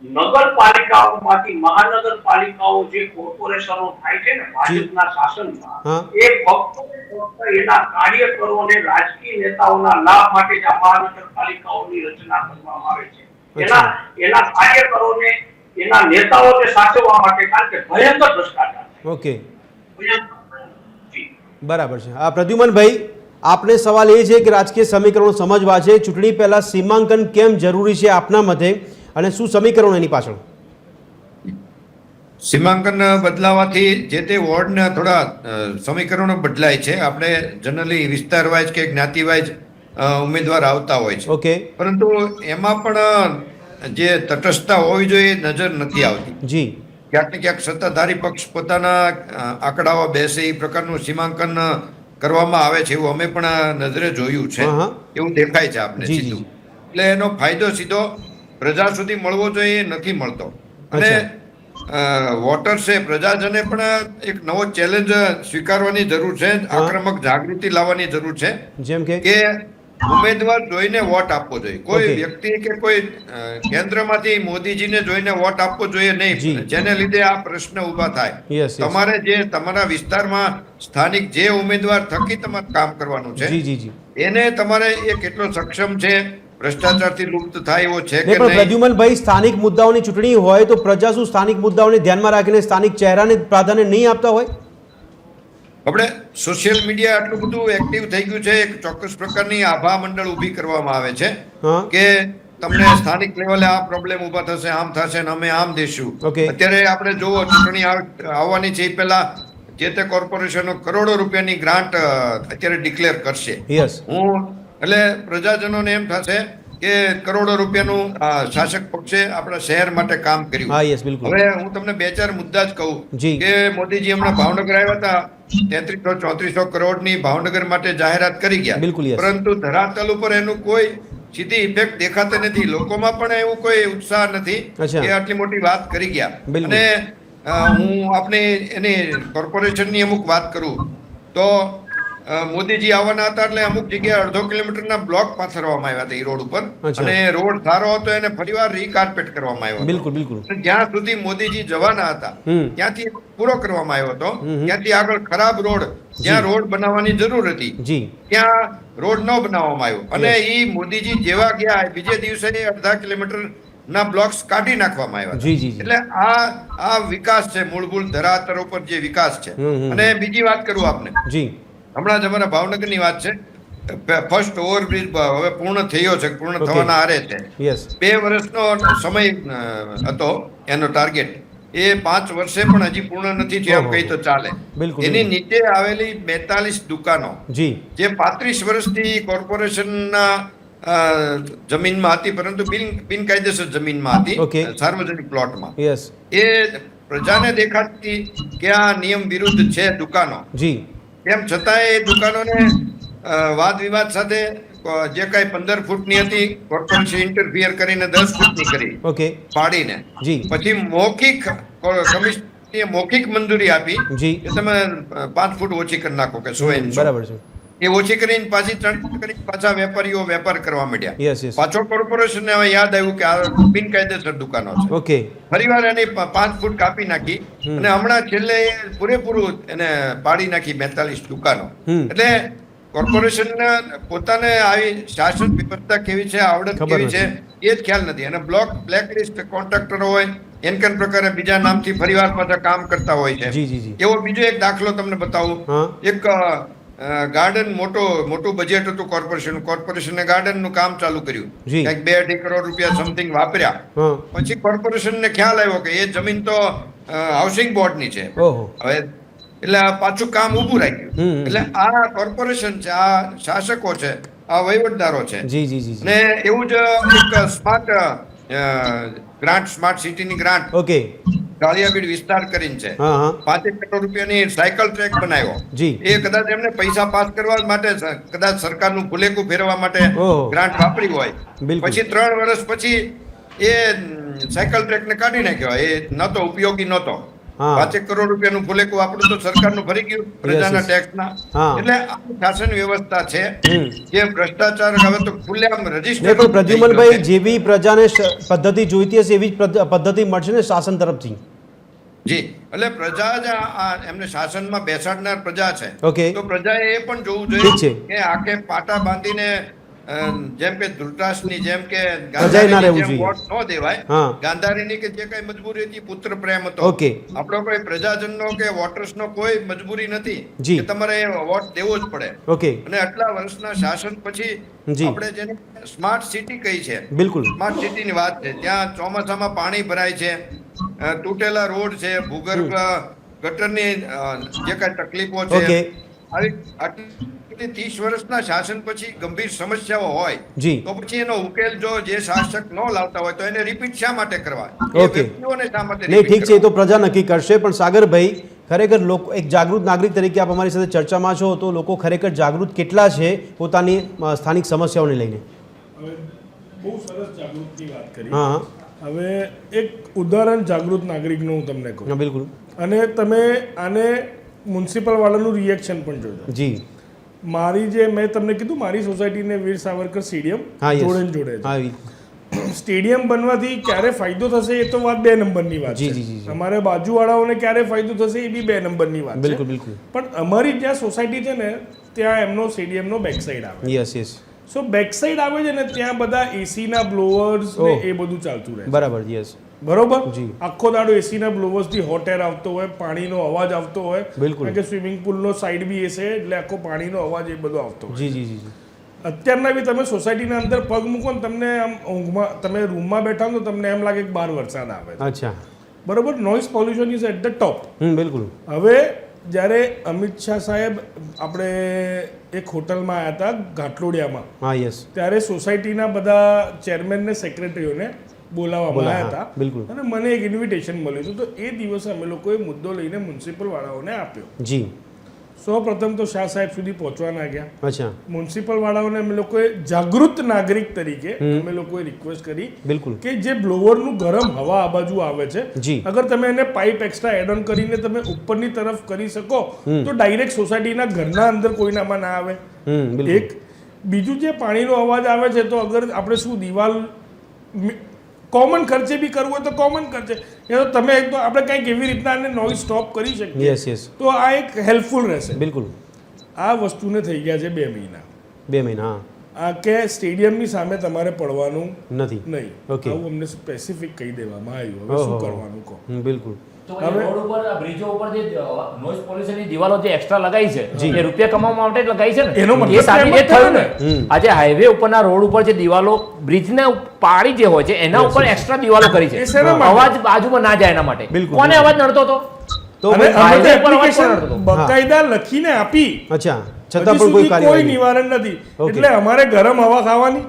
નગરપાલિકાઓમાંથી મહાનગરપાલિકાઓ જે કોર્પોરેશનો થાય છે ને ભાજપના હા. શાસનમાં એ ફક્ત એના કાર્યકરોને રાજકીય નેતાઓના લાભ માટે જ આ મહાનગરપાલિકાઓની રચના કરવામાં આવે છે. એના કાર્યકરોને એના નેતાઓને સાચવવા માટે, કારણ કે ભયંકર ભ્રષ્ટાચાર છે. ઓકે, ભયંકર. જી. બરાબર છે. પ્રદ્યુમનભાઈ, આપને સવાલ એ છે કે રાજકીય સમીકરણો સમજવા છે, ચૂંટણી પહેલા સીમાંકન કેમ જરૂરી છે આપના મતે, અને શું સમીકરણો એની પાછળ? સીમાંકન બદલાવાથી જે તે વોર્ડના થોડા સમીકરણો બદલાય છે. આપણે જનરલી વિસ્તાર વાઇઝ કે જ્ઞાતિ વાઇઝ ઉમેદવાર આવતા હોય છે, ઓકે, પરંતુ એમાં પણ જે તટસ્થતા હોવી જોઈએ એ નજર નથી આવતી. જી, ક્યાંક ને ક્યાંક સત્તાધારી પક્ષ પોતાના આંકડાઓ બેસે એ પ્રકારનું સીમાંકન કરવામાં આવે છે, એવું અમે પણ નજરે જોયું છે. હા, હા. એવું દેખાય છે આપણે જી, જી. સીધું. એટલે એનો ફાયદો સીધો પ્રજા સુધી મળવો જોઈએ એ નથી મળતો. અને વોટર્સે, પ્રજાજને પણ એક નવો ચેલેન્જ સ્વીકારવાની જરૂર છે, આક્રમક જાગૃતિ લાવવાની જરૂર છે જેમ કે કે ઉમેદવાર જોઈને વોટ આપવો જોઈએ. કોઈ Okay. વ્યક્તિ કે કોઈ કેન્દ્રમાંથી મોદીજીને જોઈને વોટ આપવો જોઈએ જી. નહીં, જેને લીધે આ પ્રશ્ન ઊભા થાય. Yes, yes. તમારે જે તમારા વિસ્તારમાં સ્થાનિક જે ઉમેદવાર થકી તમારે કામ કરવાનું છે, જી, જી, જી. એને તમારે એ કેટલો સક્ષમ છે, ભ્રષ્ટાચારથી લુપ્ત થાય એવો છે કે નહીં, પણ નહીં. પ્રદ્યુમનભાઈ, સ્થાનિક મુદ્દાઓની ચૂંટણી હોય તો પ્રજા શું સ્થાનિક મુદ્દાઓને ધ્યાનમાં રાખીને સ્થાનિક ચહેરાને પ્રાધાન્ય નહીં આપતા હોય? આપણે સોશિયલ મીડિયા આટલું બધું એક્ટિવ થઈ ગયું છે, એક ચોક્કસ પ્રકારની આભા મંડળ ઊભી કરવામાં આવે છે હા. કે તમને સ્થાનિક લેવલે આ પ્રોબ્લેમ ઊભા થશે, આમ થશે ને અમે આમ દેશું. Okay. અત્યારે આપણે જોવો, ચૂંટણી આવવાની છે એ પહેલા જે તે કોર્પોરેશનો કરોડો રૂપિયાની ગ્રાન્ટ અત્યારે ડિક્લેર કરશે. યસ, એટલે પ્રજાજનોને એમ થશે કે કરોડો રૂપિયાનું શાસક પક્ષે આપણા શહેર માટે કામ કર્યું. હા, યસ, બિલકુલ. હવે હું તમને બે ચાર મુદ્દા જ કહું જી. કે મોદીજી હમણાં ભાવનગર આવ્યા હતા, 3300-3400 કરોડની ભાવનગર માટે જાહેરાત કરી ગયા. બિલકુલ, yes. પરંતુ ધરાતલ ઉપર એનું કોઈ સીધી ઇફેક્ટ દેખાતી નથી. લોકોમાં પણ એવું કોઈ ઉત્સાહ નથી અચ્છા. કે આટલી મોટી વાત કરી ગયા. બિલકુલ. અને હું આપને એની કોર્પોરેશનની અમુક વાત કરું તો મોદીજી આવવાના હતા એટલે અમુક જગ્યાએ 1.5 કિલોમીટરના બ્લોક પાથરવામાં આવ્યા હતા એ રોડ ઉપર, અચ્છા. અને રોડ સારો હતો એને ફરીવાર રીકાર્પેટ કરવામાં આવ્યો હતો. બિલકુલ, બિલકુલ. અને જ્યાં સુધી મોદીજી જવાના હતા ત્યાંથી પૂરો કરવામાં આવ્યો હતો. ત્યાંથી આગળ ખરાબ રોડ, જ્યાં રોડ બનાવવાની જરૂર હતી જી, ત્યાં રોડ ન બનાવવામાં આવ્યો, અને એ મોદીજી જેવા ગયા બીજે દિવસે 1.5 કિલોમીટર ના બ્લોક્સ કાઢી નાખવામાં આવ્યા. જી, જી, જી. એટલે આ વિકાસ છે, મૂળભૂત ધરાતલ ઉપર જે વિકાસ છે. અને બીજી વાત કરું આપને, જી, હમણાં જ અમારા ભાવનગરની વાત છે, ફર્સ્ટ ઓવરબ્રિજ હવે પૂર્ણ થયો છે, પૂર્ણ Okay. થવાના આરે છે. યસ, 2 વર્ષનો સમય હતો એનો ટાર્ગેટ, એ 5 વર્ષે પણ હજી પૂર્ણ નથી થયો એમ કહી તો ચાલે. બિલકુલ, એની બિલકુલ. નીચે આવેલી 42 દુકાનો જી, જે 35 વર્ષથી કોર્પોરેશનના જમીનમાં હતી, પરંતુ બિનકાયદેસર જમીનમાં હતી, Okay. સાર્વજનિક પ્લોટમાં. યસ, એ પ્રજાને દેખાતી કે આ નિયમ વિરુદ્ધ છે દુકાનો, જી, તેમ છતાં એ દુકાનોને વાદ વિવાદ સાથે જે કાંઈ 15 ફૂટની હતી કોર્પોરેશન ઇન્ટરફિયર કરીને 10 ફૂટની કરી ઓકે, પાડીને જી, પછી મૌખિક કમિશનરે મૌખિક મંજૂરી આપી જી, કે તમે 5 ફૂટ ઓછી કરી નાખો કે 100 ઇંચ. બરાબર છે. એ ઓછી કરીને પાછી 3 કરીને પાછા વેપારીઓ વેપાર કરવા માંડ્યા. યસ, યસ, પાછો કોર્પોરેશનને હવે યાદ આવ્યું કે આ બિનકાયદેસર દુકાનો છે. ઓકે, ફરીવાર એની 5 ફૂટ કાપી નાખી અને હમણાં છેલ્લે પૂરેપૂરું એને પાડી નાખી 42 દુકાનો. એટલે કોર્પોરેશનને પોતાને આવી શાસન વ્યવસ્થા કેવી છે, આવડત ખબર કેવી છે એ જ ખ્યાલ નથી. અને બ્લેકલિસ્ટ કોન્ટ્રાક્ટરો હોય એનકન પ્રકારે બીજા નામથી ફરીવાર પાછા કામ કરતા હોય છે. જી, જી, જી. એવો બીજો એક દાખલો તમને બતાવું. હા. એક ગાર્ડન મોટું બજેટ હતું કોર્પોરેશને ગાર્ડનનું કામ ચાલુ કર્યું, જી. કંઈક 2-2.5 કરોડ રૂપિયા સમથિંગ વાપર્યા. હા, પછી કોર્પોરેશનને ખ્યાલ આવ્યો કે એ જમીન તો હાઉસિંગ બોર્ડની છે. ઓહો, હવે એટલે આ પાછું કામ ઊભું રાખ્યું. એટલે આ કોર્પોરેશન છે, આ શાસકો છે, આ વહીવટદારો છે. જી, જી, જી, જી. ને એવું જ એક સ્માર્ટ ગ્રાન્ટ, સ્માર્ટ સિટીની ગ્રાન્ટ ઓકે, કાળિયાબીડ વિસ્તાર કરીને છે, હા હા 5 કરોડ રૂપિયાની સાયકલ ટ્રેક બનાવ્યો. જી. એ કદાચ એમને પૈસા પાસ કરવા માટે કદાચ સરકારનું ભૂલેકું ફેરવા માટે ઓહો. ગ્રાન્ટ વાપરી હોય. બિલકુલ. પછી 3 વર્ષ પછી એ સાયકલ ટ્રેકને કાઢી નાખ્યો. એ નતો ઉપયોગી નતો. હા. 5 કરોડ રૂપિયાનું ભૂલેકું આપણું તો સરકારનું ભરી ગયું પ્રજાના yes. ટેક્સના. હા. એટલે આ શાસન વ્યવસ્થા છે જે ભ્રષ્ટાચાર હવે તો ખુલ્લેઆમ નહીં રજીસ્ટર પણ પ્રદ્યુમનભાઈ જેવી પ્રજાને પદ્ધતિ જોઈતી હશે એવી જ પદ્ધતિ મળશે ને શાસન તરફથી. જી, એટલે પ્રજા જ એમને શાસનમાં બેસાડનાર પ્રજા છે. Okay. તો પ્રજાએ એ પણ જોવું ઠીક છે. જોઈએ કે આખે પાટા બાંધીને જેમ કે ધૃતરાષ્ટ્રની જેમ કે પ્રજાએ ના રહેવું ગાંધારીની જેમ જોઈએ. વોટ ન દેવાય. હા. ગાંધારીની કે જે કઈ મજબૂરી હતી પુત્ર પ્રેમ હતો. Okay. આપણો કોઈ પ્રજાજનનો કે વોટર્સનો કોઈ મજબૂરી નથી જી. કે તમારે વોટ દેવો જ પડે. ઓકે. અને આટલા વર્ષના શાસન પછી જી. આપણે જેને સ્માર્ટ સિટી કહી છે, બિલકુલ. સ્માર્ટ સિટીની વાત છે. ત્યાં ચોમાસામાં પાણી ભરાય છે, તૂટેલા રોડ છે, ભૂગર્ભ ગટરની જે કાંઈ તકલીફો છે. Okay. આવી આટલી 30 વર્ષના શાસન પછી ગંભીર સમસ્યાઓ હોય જી. તો પછી એનો ઉકેલ જો જે શાસક ન લાવતા હોય તો એને રિપીટ શા માટે કરવા? એ Okay. વ્યક્તિઓને શા માટે નહીં repeat ઠીક છે એ તો કરવા? પ્રજા નક્કી કરશે પણ સાગરભાઈ ખરેખર લોકો એક જાગૃત નાગરિક તરીકે આપ અમારી સાથે ચર્ચામાં છો તો લોકો ખરેખર જાગૃત કેટલા છે પોતાની સ્થાનિક સમસ્યાઓને લઈને? હવે બહુ સરસ જાગૃતની વાત કરી. હા હવે એક ઉદાહરણ જાગૃત નાગરિકનું હું તમને કહું, હા બિલકુલ. અને તમે આને મ્યુનિસિપલ વાળાનું રિએક્શન પણ જોજો. જી. મારી જે મેં તમને કીધું મારી સોસાયટીને વીર સાવરકર સ્ટેડિયમ હા yes. જોડે ને જોડે છે. હા ઈ. સ્ટેડિયમ બનવાથી ક્યારે ફાયદો થશે એ તો વાત 2 નંબરની વાત જી, છે. જી, જી, જી. અમારે બાજુવાળાઓને ક્યારે ફાયદો થશે એ બી 2 નંબરની વાત બિલકુલ છે. બિલકુલ. પણ અમારી જ્યાં સોસાયટી છે ને ત્યાં એમનો સ્ટેડિયમનો બેક સાઈડ આવે. Yes yes. So back side આવે છે ને ત્યાં બધા એસીના બ્લોઅર્સ ને ઓહ. એ બધું ચાલતું રહે છે. બરાબર યસ. બરોબર. જી. આખો દાડો એસીના બ્લોઅર્સ થી હોટ એર આવતો હોય, પાણીનો અવાજ આવતો હોય. બિલકુલ. કારણ કે સ્વિમિંગ પુલનો સાઈડ બી એ છે એટલે આખો પાણીનો અવાજ એ બધો આવતો હોય. જી જી જી જી. અત્યારના બી તમે સોસાયટીના અંદર પગ મૂકો ને તમને આમ ઊંઘમાં તમે રૂમમાં બેઠા હો તો તમને એમ લાગે કે બહાર વરસાદ આવે છે. અચ્છા. બરોબર. Noise pollution is at the top. બિલકુલ. હવે જ્યારે અમિત શાહ સાહેબ આપણે એક હોટલમાં આવ્યા હતા ઘાટલોડિયામાં, હા યસ. ત્યારે સોસાયટીના બધા ચેરમેન ને સેક્રેટરીઓને બોલાવવામાં આવ્યા હતા. બિલકુલ. અને મને એક ઇન્વિટેશન મળ્યું હતું. તો એ દિવસે અમે લોકોએ મુદ્દો લઈને મ્યુનિસિપલ વાળાઓને આપ્યો. જી. સૌપ્રથમ તો શાહ સાહેબ સુધી પહોંચવા ના ગયા. અચ્છા. મ્યુનિસિપલ વાળાઓને અમે લોકોએ જાગૃત નાગરિક તરીકે અમે લોકોએ રિક્વેસ્ટ કરી બિલકુલ. કે જે બ્લોવરનું ગરમ હવા આ બાજુ આવે છે, જી. અગર તમે એને પાઇપ એક્સ્ટ્રા એડ ઓન કરીને તમે ઉપરની તરફ કરી શકો તો ડાયરેક્ટ સોસાયટીના ઘરના અંદર કોઈનામાં ના આવે. બિલકુલ. એક બીજું જે પાણીનો અવાજ આવે છે તો અગર આપણે શું દિવાલ કોમન ખર્ચે બી કરવું હોય તો કોમન ખર્ચે એ તો તમે એક તો આપણે કંઈક એવી રીતના આને નોઇઝ સ્ટોપ કરી શકીએ યસ યસ. તો આ એક હેલ્પફુલ રહેશે. બિલકુલ. આ વસ્તુને થઈ ગયા છે 2 મહિના. 2 મહિના હા. આ કે સ્ટેડિયમની સામે તમારે પડવાનું નથી. નહીં. Okay. આવું અમને સ્પેસિફિક કહી દેવામાં આવ્યું. હવે શું ઓહો. કરવાનું કહો. બિલકુલ. તો એ રોડ ઉપર બ્રિજો ઉપર જે નોઇઝ પોલ્યુશનની દિવાલો જે એક્સ્ટ્રા લગાઈ છે એ રૂપિયા કમાવા માટે જ લગાઈ છે ને. એનો મતલબ એ સાબિત એમ જ એ થયું ને. હમ. આજે હાઈવે ઉપરના રોડ ઉપર જે દિવાલો બ્રિજને પાડી જે હોય છે એના ઉપર એક્સ્ટ્રા દિવાલો કરી છે એ શેના માટે? અવાજ બાજુમાં ના જાય એના માટે. બિલકુલ, કોને બિલકુલ. અવાજ નડતો હતો? તો અને ભાઈ, અમે તો highway પર અવાજ application પણ નડતો. બકાયદા લખીને આપી, અચ્છા છતાં હજી પણ કોઈ સુધી કોઈ કાર્યવાહી નહીં. નિવારણ નથી. Okay. એટલે અમારે ગરમ હવા ખાવાની.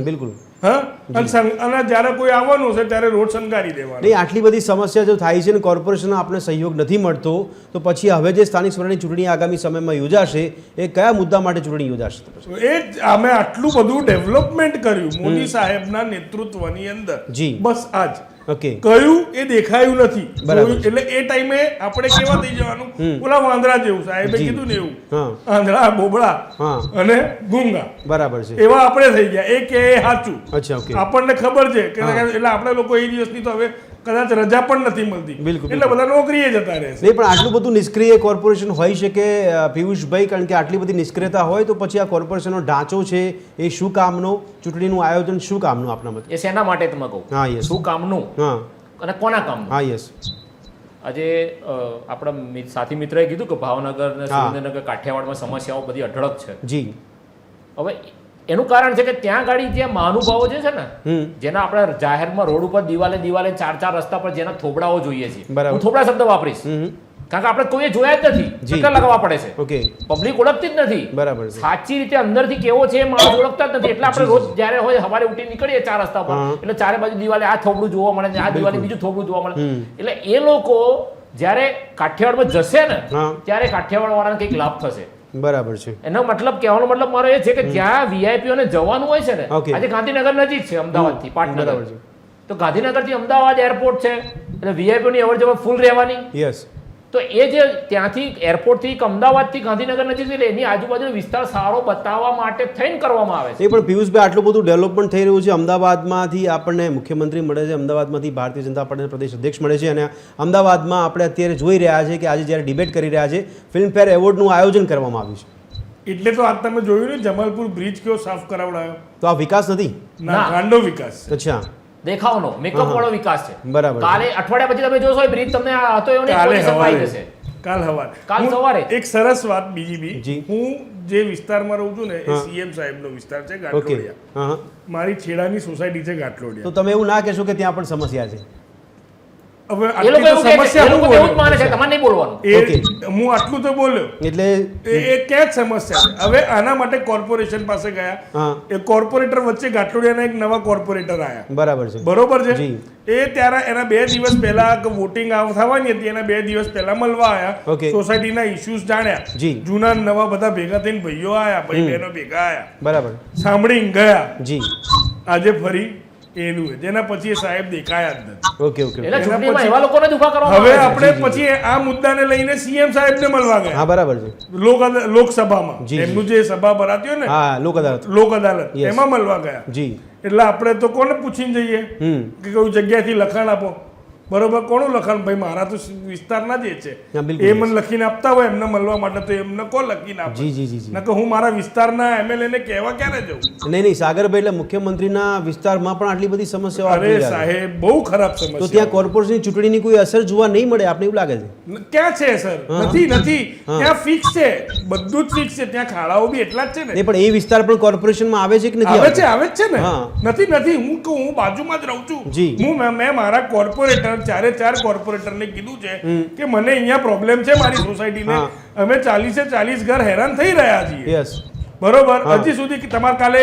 બિલકુલ. હા. અને જ્યારે કોઈ આવવાનું છે ત્યારે રોડ શણગારી દેવાનો. નહીં આટલી બધી સમસ્યા જો થાય છે ને કોર્પોરેશનનો આપણે સહયોગ નથી મળતો તો પછી હવે જે સ્થાનિક સ્વરાજની ચૂંટણી આગામી સમયમાં યોજાશે એ કયા મુદ્દા માટે ચૂંટણી યોજાશે? એ જ અમે આટલું બધું ડેવલપમેન્ટ કર્યું મોદી સાહેબના નેતૃત્વની અંદર. જી. બસ આજ ઓકે. કયું એ દેખાયું નથી. બરાબર. જોયું એટલે એ ટાઈમે આપણે કેવા થઈ જવાનું ઓલા વાંદરા જેવું સાહેબે જી. કીધું ને એવું. હા. આંધળા બોબડા હા. અને ગુંગા બરાબર છે. એવા આપણે થઈ ગયા. એ કે એ સાચું. અચ્છા ઓકે. આપણને ખબર છે કે હા. એટલે આપણે લોકો એ દિવસની તો હવે કદાચ રજા પણ નથી મળતી. બિલકુલ, એટલે બધા નોકરીએ જતા રહેશે. નહીં પણ આટલું બધું નિષ્ક્રિય કોર્પોરેશન હોઈ શકે પિયુષભાઈ? કારણ કે આટલી બધી નિષ્ક્રિયતા હોય તો પછી આ કોર્પોરેશનનો ઢાંચો છે એ શું કામનો? ચૂંટણીનું આયોજન શું કામનું આપના મતે? એ શેના માટે તમે કહું? હા યસ. શું કામનું હા અને કોના કામનું? હા યસ. આજે આપણા સાથી મિત્રએ કીધું કે ભાવનગર અને હા. સુરેન્દ્રનગર કાઠિયાવાડમાં સમસ્યાઓ બધી અઢળક છે. જી. હવે એનું કારણ છે કે ત્યાં ગાડી જે મહાનુભાવો જે છે ને જેના આપણે જાહેરમાં રોડ ઉપર દિવાલે 4 રસ્તા પર જેના થોબડાઓ જોઈએ છે, બરાબર. હું થોબડા શબ્દ વાપરીશ, કારણ કે આપણે કોઈએ જોયા જ નથી, જી. ચક્કર લગાવવા પડે છે, ઓકે, પબ્લિક ઓળખતી જ નથી, બરાબર છે. સાચી રીતે અંદરથી કેવો છે એ માણસ ઓળખતા જ નથી. એટલે આપણે રોજ જ્યારે હોય સવારે ઉઠી નીકળીએ 4 રસ્તા પર, હા. એટલે ચારે બાજુ દિવાલે આ થોબડું જોવા મળે ને આ દિવાલે બીજું થોબડું જોવા મળે. એટલે એ લોકો જ્યારે કાઠિયાવાડમાં જશે ને હા. ત્યારે કાઠિયાવાડ વાળાને કંઈક લાભ થશે. બરાબર છે. એનો મતલબ કહેવાનો મતલબ મારો એ છે કે જ્યાં વીઆઈપીઓને જવાનું હોય છે ને, Okay. આજે ગાંધીનગર નજીક છે અમદાવાદથી, પાટનગર, બરાબર છે. તો ગાંધીનગરથી અમદાવાદ એરપોર્ટ છે, એટલે વીઆઈપીઓની અવર જવર ફૂલ રહેવાની. યસ, તો એ જે ત્યાંથી એરપોર્ટથી અમદાવાદથી ગાંધીનગર નજીક છે, એટલે એની આજુબાજુનો વિસ્તાર સારો બતાવવા માટે થઈને કરવામાં આવે છે. એ પણ પિયુષભાઈ આટલું બધું ડેવલપમેન્ટ થઈ રહ્યું છે, અમદાવાદમાંથી આપણને મુખ્યમંત્રી મળે છે, અમદાવાદમાંથી ભારતીય જનતા પાર્ટીના પ્રદેશ અધ્યક્ષ મળે છે, અને અમદાવાદમાં આપણે અત્યારે જોઈ રહ્યા છે કે આજે જ્યારે ડિબેટ કરી રહ્યા છે, ફિલ્મફેર એવોર્ડનું આયોજન કરવામાં આવ્યું છે. એટલે તો આજ તમે જોયું ને જમાલપુર બ્રિજ કેવો સાફ કરાવડાયો. તો આ વિકાસ નથી? ના, ના. ગાંડો વિકાસ છે. અચ્છા, દેખાવનો મેકઅપ વાળો વિકાસ છે. બરાબર. કાલે અઠવાડિયા પછી તમે જોશો એ બ્રિજ તમને આ હતો એવો નહીં, કાલે પોલીસ અપાઈ સવારે જશે. કાલ સવારે કાલ હું સવારે. એક સરસ વાત બીજી જી. બી, હું જે વિસ્તારમાં રહું છું ને એ હા. સીએમ સાહેબનો વિસ્તાર છે ઓકે, ગાંઠલોડિયા. હા હા. મારી છેડાની સોસાયટી છે તો ગાંઠલોડિયા. તમે એવું ના કહેશો કે ત્યાં પણ સમસ્યા છે? હવે એ આટલી લોકો તો એવું કહે છે, સમસ્યા એ હું લોકો એવું જ માને બોલ્યો. છે, તમારે નહીં બોલવાનું. ઓકે. હું આટલું તો બોલ્યો. એટલે એ ક્યાં જ સમસ્યા છે? હવે આના માટે કોર્પોરેશન પાસે ગયા. હા, એ કોર્પોરેટર વચ્ચે ગાંઠલોડિયાના એક નવા કોર્પોરેટર આવ્યા. બરાબર છે. બરોબર છે. જી. એ ત્યારે એના 2 દિવસ પહેલા વોટિંગ થવાની હતી, એના 2 દિવસ પહેલા મળવા ઓકે. આવ્યા, સોસાયટીના ઇશ્યુઝ જાણ્યા. જી. જૂના ને નવા બધા ભેગા થઈને ભાઈઓ આયા, ભાઈ બહેનો ભેગા આયા, બરાબર. સાંભળીને ગયા. જી. આજે ફરી એનું છે. જેના પછી એ સાહેબ દેખાયા જ નથી. Okay okay. એટલે એના ચૂંટણીમાં પછી- એવા લોકોને જ ઊભા કરવામાં હવે આવે છે. આપણે પછી આ મુદ્દાને લઈને સીએમ સાહેબને મળવા હા, ગયા બરાબર છે. લોકસભામાં. જી, જી. એમનું જે સભા ભરાતી હોય ને હા, લોક અદાલત. લોક અદાલત, Yes. એમાં મળવા ગયા. જી. એટલે આપણે તો કોને પૂછીને જઈએ કે કોઈ જગ્યાએથી લખાણ આપો? બરોબર, કોનું લખાણ? ભાઈ મારા તો વિસ્તારના જ એ છે, હા, બિલકુલ. એ મને લખીને આપતા હોય એમને મળવા માટે, તો એમને કોણ લખીને આપે? જી જી જી જી. નકર હું મારા વિસ્તારના એમએલએ ને કહેવા ક્યારે જઉં? નહીં નહીં, સાગરભાઈ, એટલે મુખ્યમંત્રીના વિસ્તારમાં પણ આટલી બધી સમસ્યાઓ અરે આવી રહી છે. સાહેબ, બહુ ખરાબ તો ત્યાં સમસ્યા. કોર્પોરેશનની ચૂંટણીની કોઈ અસર જોવા નહીં મળે, આપને એવું લાગે છે? ક્યાં છે સર? નથી. ત્યાં ફિક્સ છે, બધું જ ફિક્સ છે. ત્યાં ખાડાઓ બી એટલા જ છે ને. નહીં, પણ એ વિસ્તાર પણ કોર્પોરેશનમાં આવે છે કે નથી આવે છે, આવતો? આવે જ છે ને. હા. નથી. હું કહું, હું બાજુમાં જ રહું છું. જી. મેં મારા કોર્પોરેટર 4 કોર્પોરેટરને કીધું છે કે મને અહીંયા પ્રોબ્લેમ છે મારી સોસાયટીને. હા. અમે 40 ઘર હેરાન થઈ રહ્યા છીએ. યસ. બરોબર. હા. હજી સુધી તમારે કાલે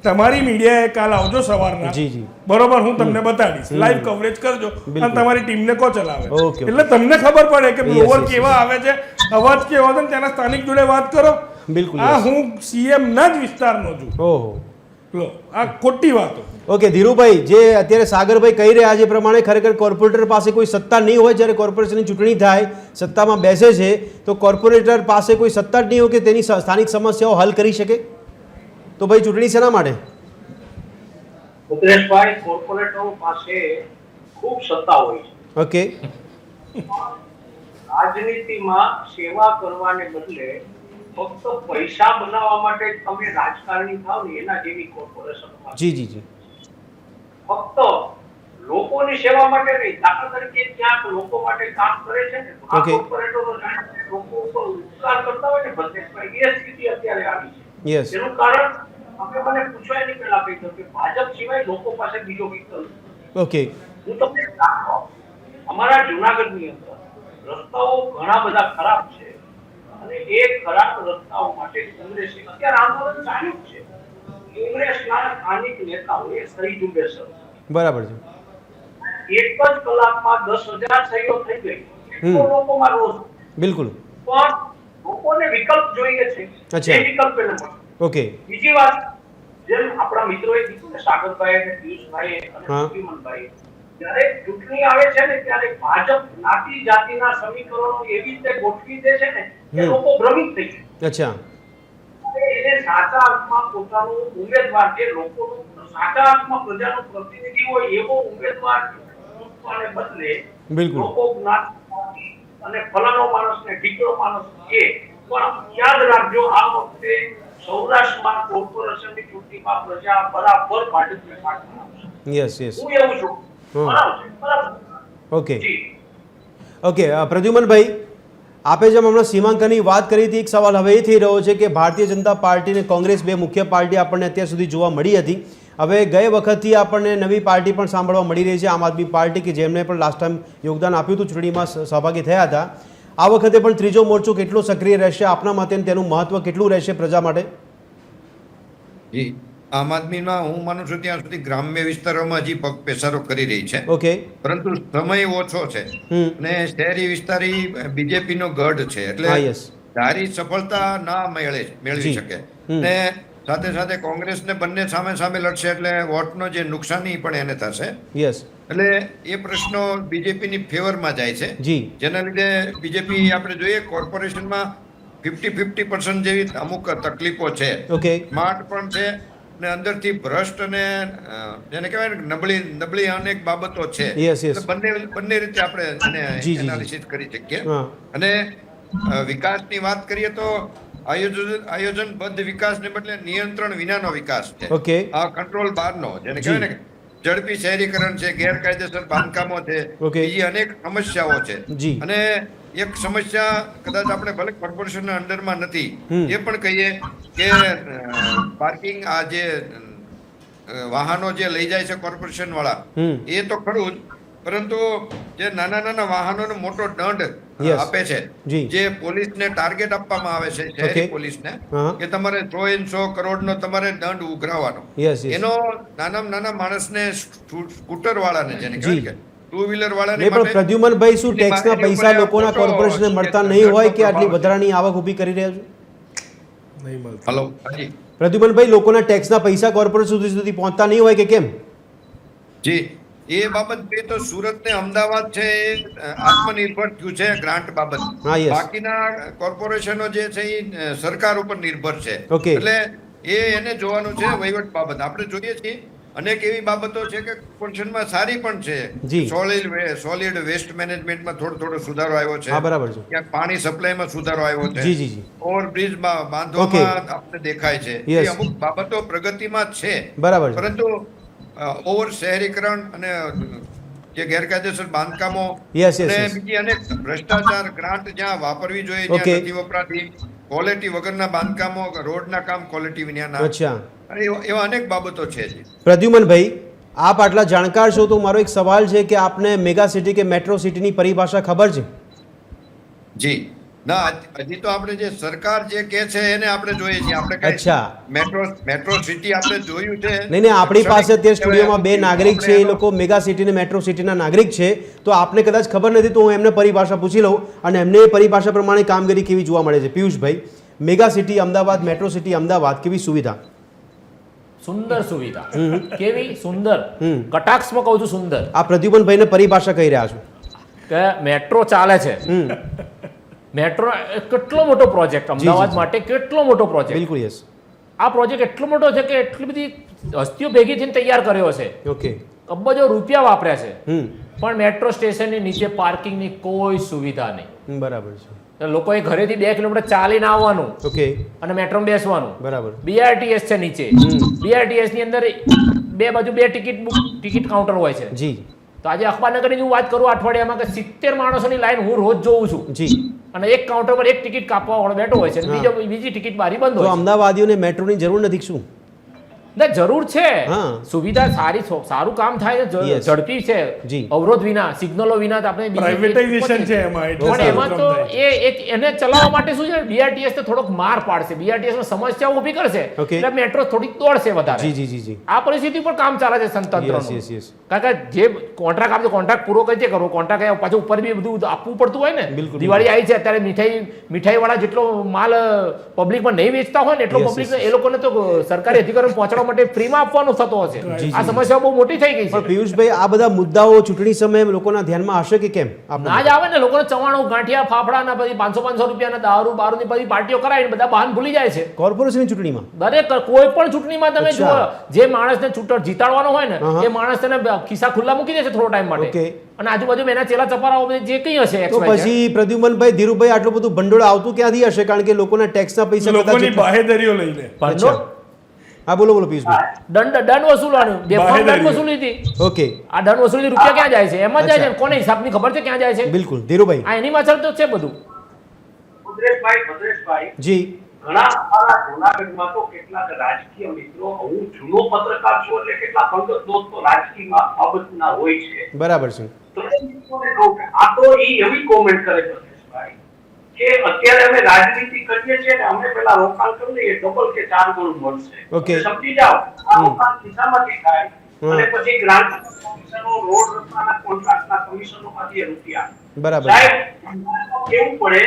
તમારી મીડિયાએ કાલ આવજો સવારના. જી જી. બરોબર, હું તમને બતાડીશ. લાઈવ કવરેજ કરજો બિલકુલ. અને તમારી ટીમને કો ચલાવે. ઓકે. એટલે તમને ખબર પડે કે Yes, બ્લોવર yes, કેવા આવે છે, અવાજ કેવો આવે છે, ત્યાંના સ્થાનિક જોડે વાત કરો. બિલકુલ, આ yes. હું સીએમ ના જ વિસ્તારનો છું. ઓહો. લો, આ ખોટી વાતો. ઓકે, ધીરુભાઈ, જે અત્યારે સાગરભાઈ કહી રહ્યા છે એ પ્રમાણે ખરેખર કોર્પોરેટર પાસે કોઈ સત્તા નહીં હોય, જ્યારે કોર્પોરેશનની ચૂંટણી થાય, સત્તામાં બેસે છે, તો કોર્પોરેટર પાસે કોઈ સત્તા જ નહીં હોય કે તેની સ્થાનિક સમસ્યાઓ હલ કરી શકે, તો ભાઈ ચૂંટણી શેના માટે? ભદ્રેશભાઈ, કોર્પોરેટરો પાસે ખૂબ સત્તા હોય છે. ઓકે. રાજનીતિમાં સેવા કરવાને બદલે ફક્ત પૈસા બનાવવા માટે જ તમે રાજકારણી થાવ ને, એના જેવી કોર્પોરેશન જી જી જી. ફક્ત લોકોની સેવા માટે નહીં. દાખલા તરીકે ક્યાંક લોકો માટે કામ કરે છે ને, આ Okay. કોર્પોરેટરો જાણે કે લોકો ઉપર ઉપકાર કરતા હોય ને, ભદ્રેશભાઈ, એ સ્થિતિ અત્યારે આવી છે. યસ. એનું કારણ તમે મને પૂછવાય નહીં પેલા કહી દઉં કે ભાજપ સિવાય લોકો પાસે બીજો વિકલ્પ નથી. ઓકે. હું તમને દાખલો આપું. અમારા જુનાગઢની અંદર રસ્તાઓ ઘણા બધા ખરાબ છે અને એ ખરાબ રસ્તાઓ માટે કોંગ્રેસે અત્યારે આંદોલન ચાલ્યું છે. કોંગ્રેસના સ્થાનિક નેતાઓએ સહી ઝુંબેશ શરૂ કરી. બરાબર છે. એક જ કલાકમાં 10,000 સહીઓ થઈ ગઈ. એટલો લોકોમાં રોષ. બિલકુલ. પણ લોકોને વિકલ્પ જોઈએ છે. અચ્છા. એ વિકલ્પ એને મળે. ઓકે. બીજી વાત, જેમ આપણા મિત્રોએ કીધું ને, સાગરભાઈ અને પિયુષભાઈ અને હા. સુકીમનભાઈ, જ્યારે ચૂંટણી આવે છે ને ત્યારે ભાજપ જ્ઞાતિ જાતિના સમીકરણો એવી રીતે ગોઠવી દે છે ને કે લોકો ભ્રમિત થઈ જાય. અચ્છા. અને એને સાચા અર્થમાં પોતાનું ઉમેદવાર, જે લોકોનું સાચા અર્થમાં પ્રજાનું પ્રતિનિધિ હોય એવો ઉમેદવાર ચૂંટવાને બદલે બિલકુલ. લોકો જ્ઞાતિ અને ફલાણો માણસ ને ઢીકણો માણસ એ. પણ યાદ રાખજો, આ વખતે સૌરાષ્ટ્રમાં કોર્પોરેશનની ચૂંટણીમાં પ્રજા બરાબર ભાજપને પાઠ આપશે. Yes yes. હું એવું છું. બરાબર છે, બરાબર. ઓકે. જી. ઓકે, પ્રદ્યુમનભાઈ, આપે જેમ હમણાં સીમાંકનની વાત કરી હતી, એક સવાલ હવે એ થઈ રહ્યો છે કે ભારતીય જનતા પાર્ટી અને કોંગ્રેસ બે મુખ્ય પાર્ટી આપણને અત્યાર સુધી જોવા મળી હતી. હવે ગઈ વખતથી આપણને નવી પાર્ટી પણ સાંભળવા મળી રહી છે, આમ આદમી પાર્ટી, કે જેમણે પણ લાસ્ટ ટાઈમ યોગદાન આપ્યું હતું, ચૂંટણીમાં સહભાગી થયા હતા. આ વખતે પણ ત્રીજો મોરચો કેટલો સક્રિય રહેશે આપના મતે અને તેનું મહત્વ કેટલું રહેશે પ્રજા માટે? જી, આમ આદમીમાં હું માનું છું ત્યાં સુધી ગ્રામ્ય વિસ્તારોમાં હજી પગ પેસારો કરી રહી છે, ઓકે, પરંતુ સમય ઓછો છે અને શહેરી વિસ્તારી બીજેપી નો ગઢ છે, હા, એટલે યસ, ધારી સફળતા ના મેળવી જી. શકે ને સાથે સાથે કોંગ્રેસને બંને સામે સામે લડશે એટલે વોટનો જે નુકસાની પણ એને થશે, યસ, એટલે એ પ્રશ્નો બીજેપીની ફેવરમાં જાય છે, જી, જેના લીધે બીજેપી આપણે જોઈએ કોર્પોરેશનમાં 50-50% જેવી અમુક તકલીફો છે, ઓકે, સ્માર્ટ પણ છે ને અંદરથી ભ્રષ્ટ અને જેને કહેવાય ને નબળી અનેક બાબતો છે. Yes, yes. એટલે બંને રીતે આપણે જી, જી. એને એનાલિસિસ કરી શકીએ. હા, અને વિકાસની વાત કરીએ તો આયોજનબદ્ધ વિકાસને બદલે નિયંત્રણ વિનાનો વિકાસ છે, ઓકે, આ કંટ્રોલ બહારનો, જેને કહેવાય ને કે ઝડપી શહેરીકરણ છે, ગેરકાયદેસર બાંધકામો છે, ઓકે. બીજી અનેક સમસ્યાઓ છે. જી. અને એક સમસ્યા કદાચ આપણે ભલે કોર્પોરેશનના અંડરમાં નથી એ પણ કહીએ કે પાર્કિંગ આ જે વાહનો જે લઈ જાય છે કોર્પોરેશન વાળા એ તો ખરું જ, પરંતુ જે નાના નાના વાહનોનો મોટો દંડ Yes. આપે છે, જી. જે પોલીસને ટાર્ગેટ આપવામાં આવે છે, Okay. શહેરી પોલીસને, હા. કે તમારે 100 કરોડનો તમારે દંડ ઉઘરાવવાનો, યસ, યસ. એનો નાના નાના માણસને સ્કૂટર વાળાને જેને જી. કહેવાય કે ટુ વ્હીલર વાળાને નહીં પણ પ્રદ્યુમનભાઈ શું ટેક્સના પૈસા લોકોના કોર્પોરેશનને મળતા નહીં હોય કે આટલી વધારાની આવક ઊભી કરી રહ્યા છો? નહીં મળતું. હલો હાજી પ્રદ્યુમનભાઈ, લોકોના ટેક્સના પૈસા કોર્પોરેશન સુધી પહોંચતા નહીં હોય કે કેમ? જી, એ બાબત જોઈએ તો સુરત ને અમદાવાદ છે એ આત્મનિર્ભર થયું છે ગ્રાન્ટ બાબત. હા, yes. બાકીના કોર્પોરેશનો જે છે એ સરકાર ઉપર નિર્ભર છે, Okay. એટલે એને જોવાનું છે વહીવટ બાબત. આપણે જોઈએ છીએ અનેક એવી બાબતો છે કે કોર્પોરેશનમાં સારી પણ જી. છે. સોલિડ વેસ્ટ મેનેજમેન્ટમાં થોડો સુધારો આવ્યો છે, હા, બરાબર છે. ક્યાંક પાણી સપ્લાયમાં સુધારો આવ્યો છે, જી, જી, જી. ઓવરબ્રિજમાં બાંધવામાં આપણે દેખાય છે, Yes. એ અમુક બાબતો પ્રગતિમાં જ છે, બરાબર છે. પરંતુ ઓવર શહેરીકરણ અને જે ગેરકાયદેસર બાંધકામો Yes, yes, અને yes. બીજી અનેક ભ્રષ્ટાચાર, ગ્રાન્ટ જ્યાં વાપરવી જોઈએ Okay. ત્યાં નથી વપરાતી, ક્વોલિટી વગરના બાંધકામો, રોડના કામ ક્વોલિટી વિનાના, અચ્છા, એવા અનેક બાબતો છે જી. પ્રદ્યુમનભાઈ, આપ આટલા જાણકાર છો તો મારો એક સવાલ છે કે આપને મેગા સિટી કે મેટ્રો સિટીની પરિભાષા ખબર છે? જી ના, હજી તો આપણે જે સરકાર જે કહે છે એને આપણે જોઈએ છીએ. આપણે કઈ અચ્છા. મેટ્રો સિટી આપણે જોયું છે નહીં, આપણી પાસે તે સ્ટુડિયોમાં બે નાગરિક છે, એ લોકો મેગા સિટી ને મેટ્રો સિટીના નાગરિક છે, તો આપને કદાચ ખબર નથી તો હું એમને પરિભાષા પૂછી લઉં અને એમને એ પરિભાષા પ્રમાણે કામગીરી કેવી જોવા મળે છે. પિયુષભાઈ, mega city Ahmedabad, metro city Ahmedabad, કેવી સુવિધા? સુંદર સુવિધા. કેવી સુંદર, કટાક્ષમાં કહું છું સુંદર. આ પ્રદ્યુમનભાઈને પરિભાષા કહી રહ્યા છો કે મેટ્રો ચાલે છે, મેટ્રો કેટલો મોટો પ્રોજેક્ટ અમદાવાદ માટે, કેટલો મોટો પ્રોજેક્ટ. બિલકુલ, યસ. આ પ્રોજેક્ટ એટલો મોટો છે કે એટલી બધી હસ્તીઓ ભેગી થઈને તૈયાર કર્યો છે, ઓકે, અબજો રૂપિયા વાપર્યા છે, પણ મેટ્રો સ્ટેશનની નીચે પાર્કિંગની કોઈ સુવિધા નહીં. બરાબર છે. તો લોકોએ ઘરેથી 2 કિલોમીટર ચાલીને આવવાનું ઓકે, અને મેટ્રોમાં બેસવાનું. બરાબર. બીઆરટીએસ છે નીચે, બીઆરટીએસ ની અંદર બે બાજુ 2 ટિકિટ કાઉન્ટર હોય છે. જી. તો આજે અખબારનગરની હું વાત કરું અઠવાડિયામાં કે 70 માણસોની લાઈન હું રોજ જોઉં છું, જી. અને એક કાઉન્ટર પર એક ટિકિટ કાપવા વાળો બેઠો હોય છે અને બીજી ટિકિટ બારી બંધ તો હોય છે. અમદાવાદીઓને મેટ્રોની જરૂર નથી શું? ના, જરૂર છે, હા. સુવિધા સારી, સારું કામ થાય છે, Yes. ઝડપી છે, જી. અવરોધ વિના, સિગ્નલો વિના તો આપણે પ્રાઇવેટાઇઝેશન છે એમાં, એટલે પણ એમાં તો સારું એને ચલાવવા માટે શું છે, બીઆરટીએસ ને થોડોક માર પાડશે, બીઆરટીએસ માં સમસ્યાઓ ઊભી કરશે, Okay. એટલે મેટ્રો થોડીક દોડશે વધારે. જી, જી, જી, જી. આ પરિસ્થિતિ ઉપર કામ ચાલે છે યસ, સંતંત્રનું. Yes, yes. કારણ કે જે કોન્ટ્રાક્ટ આપજો, કોન્ટ્રાક્ટ પૂરો કરી કરવો, કોન્ટ્રાક્ટ પાછું ઉપર બી બધું આપવું પડતું હોય ને. બિલકુલ, દિવાળી આવી છે, અત્યારે મીઠાઈ વાળા જેટલો માલ પબ્લિકમાં નહીં વેચતા હોય ને એટલો Yes, પબ્લિક yes. એ લોકોને તો સરકારી અધિકારીઓને પહોંચવા માટે ફ્રીમાં આપવાનું થતો હશે. જી, આ જી. સમસ્યા બહુ મોટી થઈ ગઈ પણ છે. પિયુષભાઈ, આ બધા મુદ્દાઓ ચૂંટણી સમયે લોકોના ધ્યાનમાં હશે કે કેમ? ના જ આવે ને, લોકોને ચવાણું, ગાંઠિયા, ફાફડા ના પછી 500 રૂપિયાના દારૂ બારૂની બધી પાર્ટીઓ કરાવીને બધા બહાન ભૂલી જાય છે. કોર્પોરેશનની ચૂંટણીમાં દરેક કોઈ પણ ચૂંટણીમાં તમે અચ્છા. જુઓ, જે માણસને જીતાડવાનો હોય ને હા. એ માણસ તેને ખિસ્સા ખુલ્લા મૂકી દે છે થોડો ટાઈમ માટે, Okay. અને આજુબાજુ એના ચેલા ચપારાઓ બધે જે કંઈ હશે તો પછી પ્રદ્યુમનભાઈ, ધીરુભાઈ, આટલું બધું ભંડોળ આવતું ક્યાંથી હશે? કારણ કે લોકોના ટેક્સના પૈસા કદાચ લોકોની બાહેધરીઓ લઈને. અચ્છા. હા, બોલો બોલો પિયુષભાઈ. દંડ વસૂલવાનું, બેફામ દંડ વસૂલી હતી. ઓકે, આ દંડ વસૂલી રૂપિયા ક્યાં જાય છે? એમાં જાય છે. અચ્છા. કોને હિસાબની ખબર છે ક્યાં જાય છે? બિલકુલ. ધીરુભાઈ. આ એની પાછળ તો છે બધું. ભદ્રેશભાઈ, જી. ઘણા અમારા જૂનાગઢમાં તો કેટલાક રાજકીય મિત્રો, હું જૂનો પત્રકાર છું એટલે કેટલાક અંગત દોસ્તો રાજકીયમાં બાબતના હોય છે. બરાબર છે. તો એ મિત્રોને કહું કે આ તો ઈ એવી કોમેન્ટ કરે ભદ્રેશભાઈ કે અત્યારે અમે રાજનીતિ કરીએ છીએ ને અમે પેલા રોકાણ કરી લઈએ ડબલ કે 4 ગણું મળશે. Okay. સમજી જાઓ આ રોકાણ ખિસ્સામાંથી થાય અને પછી ગ્રાન્ટ કમિશનો રોડ રસ્તાના કોન્ટ્રાક્ટના કમિશનોમાંથી રૂપિયા. બરાબર. સાહેબ કેવું પડે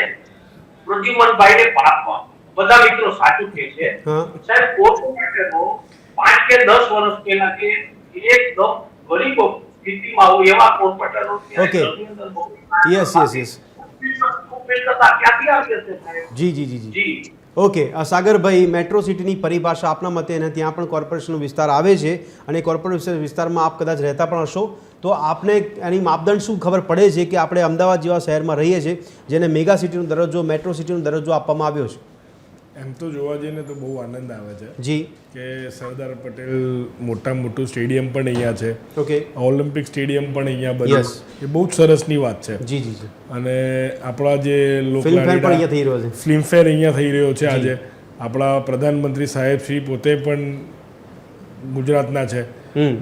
પ્રદ્યુમનભાઈને પાપવા બધા મિત્રો સાચું કહે છે. હા. સાહેબ કોર્પોરેટરો 5 કે 10 વર્ષ પહેલા કે એકદમ ગરીબ સ્થિતિમાં હોય એવા કોર્પોરેટરો Okay. યસ યસ યસ ક્યાંથી આવશે સાહેબ? જી જી જી જી જી ઓકે સાગરભાઈ, મેટ્રો સિટીની પરિભાષા આપના મતે અને ત્યાં પણ કોર્પોરેશનનો વિસ્તાર આવે છે અને કોર્પોરેશન વિસ્તારમાં આપ કદાચ રહેતા પણ હશો, તો આપને એની માપદંડ શું ખબર પડે છે કે આપણે અમદાવાદ જેવા શહેરમાં રહીએ છીએ જેને મેગા સિટીનો દરજ્જો, મેટ્રો સિટીનો દરજ્જો આપવામાં આવ્યો છે? એમ તો જોવા જઈએ ને તો બહુ આનંદ આવે છે જી. કે સરદાર પટેલ મોટું સ્ટેડિયમ પણ અહીંયા છે, ઓકે. ઓલિમ્પિક સ્ટેડિયમ પણ અહીંયા બન્યું. Yes. એ બહુ જ સરસની વાત છે. જી જી જી. અને આપણા જે ફિલ્મફેર પણ અહીંયા થઈ રહ્યો છે. ફિલ્મફેર અહીંયા થઈ રહ્યો છે આજે. આપણા પ્રધાનમંત્રી સાહેબ શ્રી પોતે પણ ગુજરાતના છે,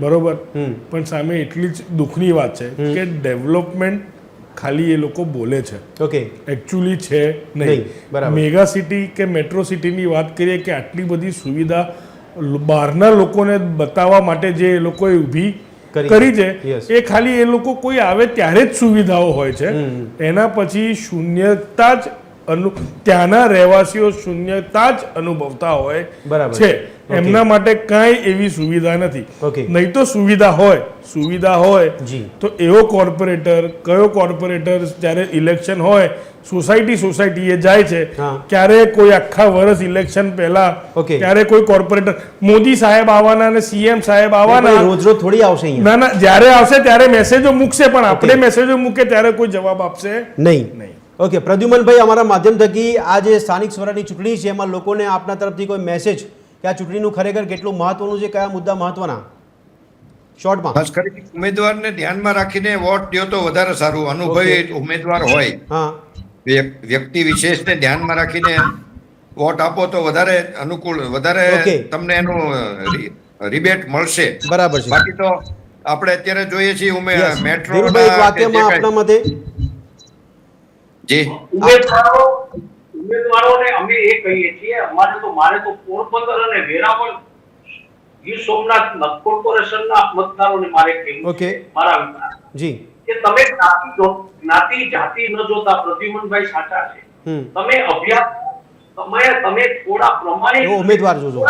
બરોબર, પણ સામે એટલી જ દુઃખની વાત છે કે ડેવલપમેન્ટ ખાલી એ લોકો બોલે છે, ઓકે, એકચ્યુઅલી છે નહીં. નહીં, બરાબર. મેગા સિટી કે મેટ્રો સિટીની વાત કરીએ કે આટલી બધી સુવિધા બહારના લોકોને બતાવવા માટે જે એ લોકોએ ઊભી કરી છે, Yes. એ ખાલી એ લોકો કોઈ આવે ત્યારે જ સુવિધાઓ હોય છે. એના પછી શૂન્યતા જ ત્યાંના રહેવાસીઓ શૂન્યતા જ અનુભવતા હોય બરાબર. છે. એમના માટે કાંઈ એવી સુવિધા નથી. Okay. નહીં તો સુવિધા હોય જી. તો એવો કોર્પોરેટર, કયો કોર્પોરેટર જ્યારે ઇલેક્શન હોય સોસાયટીએ જાય છે, હા. ક્યારે કોઈ આખા વર્ષ ઇલેક્શન પહેલા Okay. ક્યારે કોઈ કોર્પોરેટર, મોદી સાહેબ આવવાના અને સીએમ સાહેબ આવવાના, રોજ રોજ થોડી આવશે અહીંયા. ના ના, જ્યારે આવશે ત્યારે મેસેજો મૂકશે, પણ આપણે મેસેજો મૂકે ત્યારે કોઈ જવાબ આપશે નહીં. નહીં. ઓકે પ્રદ્યુમનભાઈ, અમારા માધ્યમ થકી આ જે સ્થાનિક સ્વરાજની ચૂંટણી છે એમાં લોકોને આપના તરફથી કોઈ મેસેજ કે આ ચૂંટણીનું ખરેખર કેટલું મહત્વનું છે, કયા મુદ્દા મહત્વના, શોર્ટમાં? ખાસ કરીને ઉમેદવારને ધ્યાનમાં રાખીને વોટ દ્યો તો વધારે સારું. અનુભવી ઉમેદવાર હોય, હા. વ્યક્તિ વિશેષને ધ્યાનમાં રાખીને વોટ આપો તો વધારે અનુકૂળ, વધારે Okay. તમને એનું રિબેટ મળશે. બરાબર છે. બાકી તો આપણે અત્યારે જોઈએ છીએ Yes. મેટ્રો ધીરુભાઈ, એક વાક્યમાં આપના મતે? જી ઉમેદવારોને અમે એ કહીએ છીએ, મારે તો પોરબંદર અને વેરાવળ ગીર સોમનાથ કોર્પોરેશનના મતદારોને મારે કહેવું Okay. છે, મારા વિચાર જી. કે તમે જ્ઞાતિ જાતિ ન જોતા પ્રદ્યુમનભાઈ સાચા છે. તમે અભ્યાસ તમે થોડા પ્રમાણિક એવો ઉમેદવાર જોજો.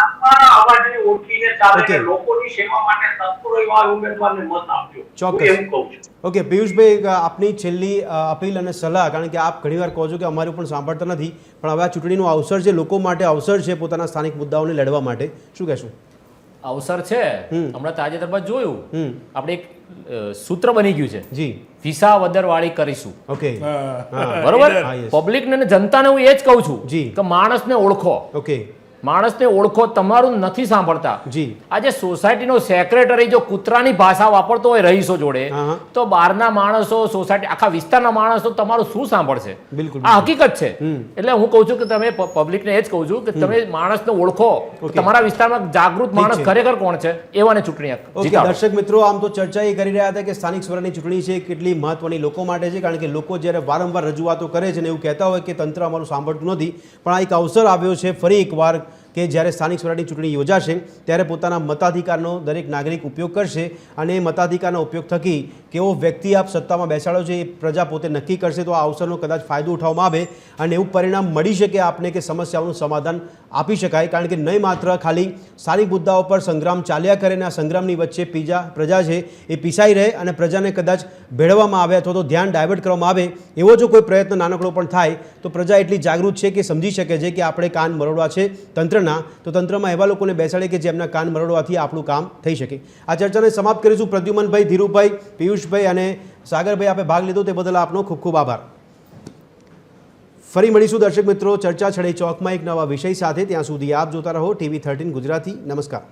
આત્માના અવાજને ઓળખીને ચાલે Okay. કે લોકોની સેવા માટે તત્પર એવા ઉમેદવારને મત આપજો. ચોક્કસ. હું એવું કહું છું. ઓકે પિયુષભાઈ, આપની છેલ્લી અપીલ અને સલાહ, કારણ કે આપ ઘણીવાર કહો છો કે અમારું પણ સાંભળતા નથી, પણ હવે આ ચૂંટણીનો અવસર છે, લોકો માટે અવસર છે પોતાના સ્થાનિક મુદ્દાઓને લડવા માટે, શું કહેશો? અવસર છે. હમણાં તાજેતરમાં જોયું, આપણે એક સૂત્ર બની ગયું છે, જી. વિસાવદરવાળી કરીશું. ઓકે. બરોબર. હા, yes. પબ્લિકને અને જનતાને હું એ જ કહું છું જી. કે માણસને ઓળખો, ઓકે. માણસને ઓળખો. તમારું નથી સાંભળતા. જી. આજે સોસાયટીનો સેક્રેટરી જો કૂતરાની ભાષા વાપરતો હોય રહીશો જોડે, હા. તો બહારના માણસો, સોસાયટી, આખા વિસ્તારના માણસો તમારું શું સાંભળશે? બિલકુલ. આ હકીકત છે. એટલે હું કહું છું કે તમે પબ્લિકને એ જ કહું છું કે તમે માણસને ઓળખો. Okay. તમારા વિસ્તારમાં જાગૃત માણસ છે. ખરેખર કોણ છે એવાને ચૂંટણી ઓકે જીતાડો. દર્શક મિત્રો, આમ તો ચર્ચા એ કરી રહ્યા હતા કે સ્થાનિક સ્વરાજની ચૂંટણી છે કેટલી મહત્વની લોકો માટે છે, કારણ કે લોકો જ્યારે વારંવાર રજૂઆતો કરે છે ને એવું કહેતા હોય કે તંત્ર અમારું સાંભળતું નથી, પણ આ એક અવસર આવ્યો છે ફરી એકવાર કે જ્યારે સ્થાનિક સ્વરાજની ચૂંટણી યોજાશે ત્યારે પોતાના મતાધિકારનો દરેક નાગરિક ઉપયોગ કરશે અને એ મતાધિકારના ઉપયોગ થકી કેવો વ્યક્તિ આપ સત્તામાં બેસાડો છે એ પ્રજા પોતે નક્કી કરશે. તો આ અવસરનો કદાચ ફાયદો ઉઠાવવામાં આવે અને એવું પરિણામ મળી શકે આપને કે સમસ્યાઓનું સમાધાન આપી શકાય, કારણ કે નહીં માત્ર ખાલી સ્થાનિક મુદ્દાઓ પર સંગ્રામ ચાલ્યા કરે અને આ સંગ્રામની વચ્ચે પ્રજા છે એ પીસાઈ રહે અને પ્રજાને કદાચ ભેળવવામાં આવે અથવા તો ધ્યાન ડાયવર્ટ કરવામાં આવે એવો જો કોઈ પ્રયત્ન નાનકડો પણ થાય તો પ્રજા એટલી જાગૃત છે કે સમજી શકે છે કે આપણે કાન મરોડવા છે તંત્રના, તો તંત્રમાં એવા લોકોને બેસાડે કે જેમના કાન મરોડવાથી આપણું કામ થઈ શકે. આ ચર્ચાને સમાપ્ત કરીશું. પ્રદ્યુમનભાઈ, ધીરુભાઈ, પિયુષભાઈ અને સાગરભાઈ, આપે ભાગ લીધો તે બદલ આપનો ખૂબ ખૂબ આભાર. ફરી મળીશું દર્શક મિત્રો ચર્ચા છડે ચોકમાં એક નવા વિષય સાથે. ત્યાં સુધી આપ જોતા રહો TV13 ગુજરાતી. નમસ્કાર.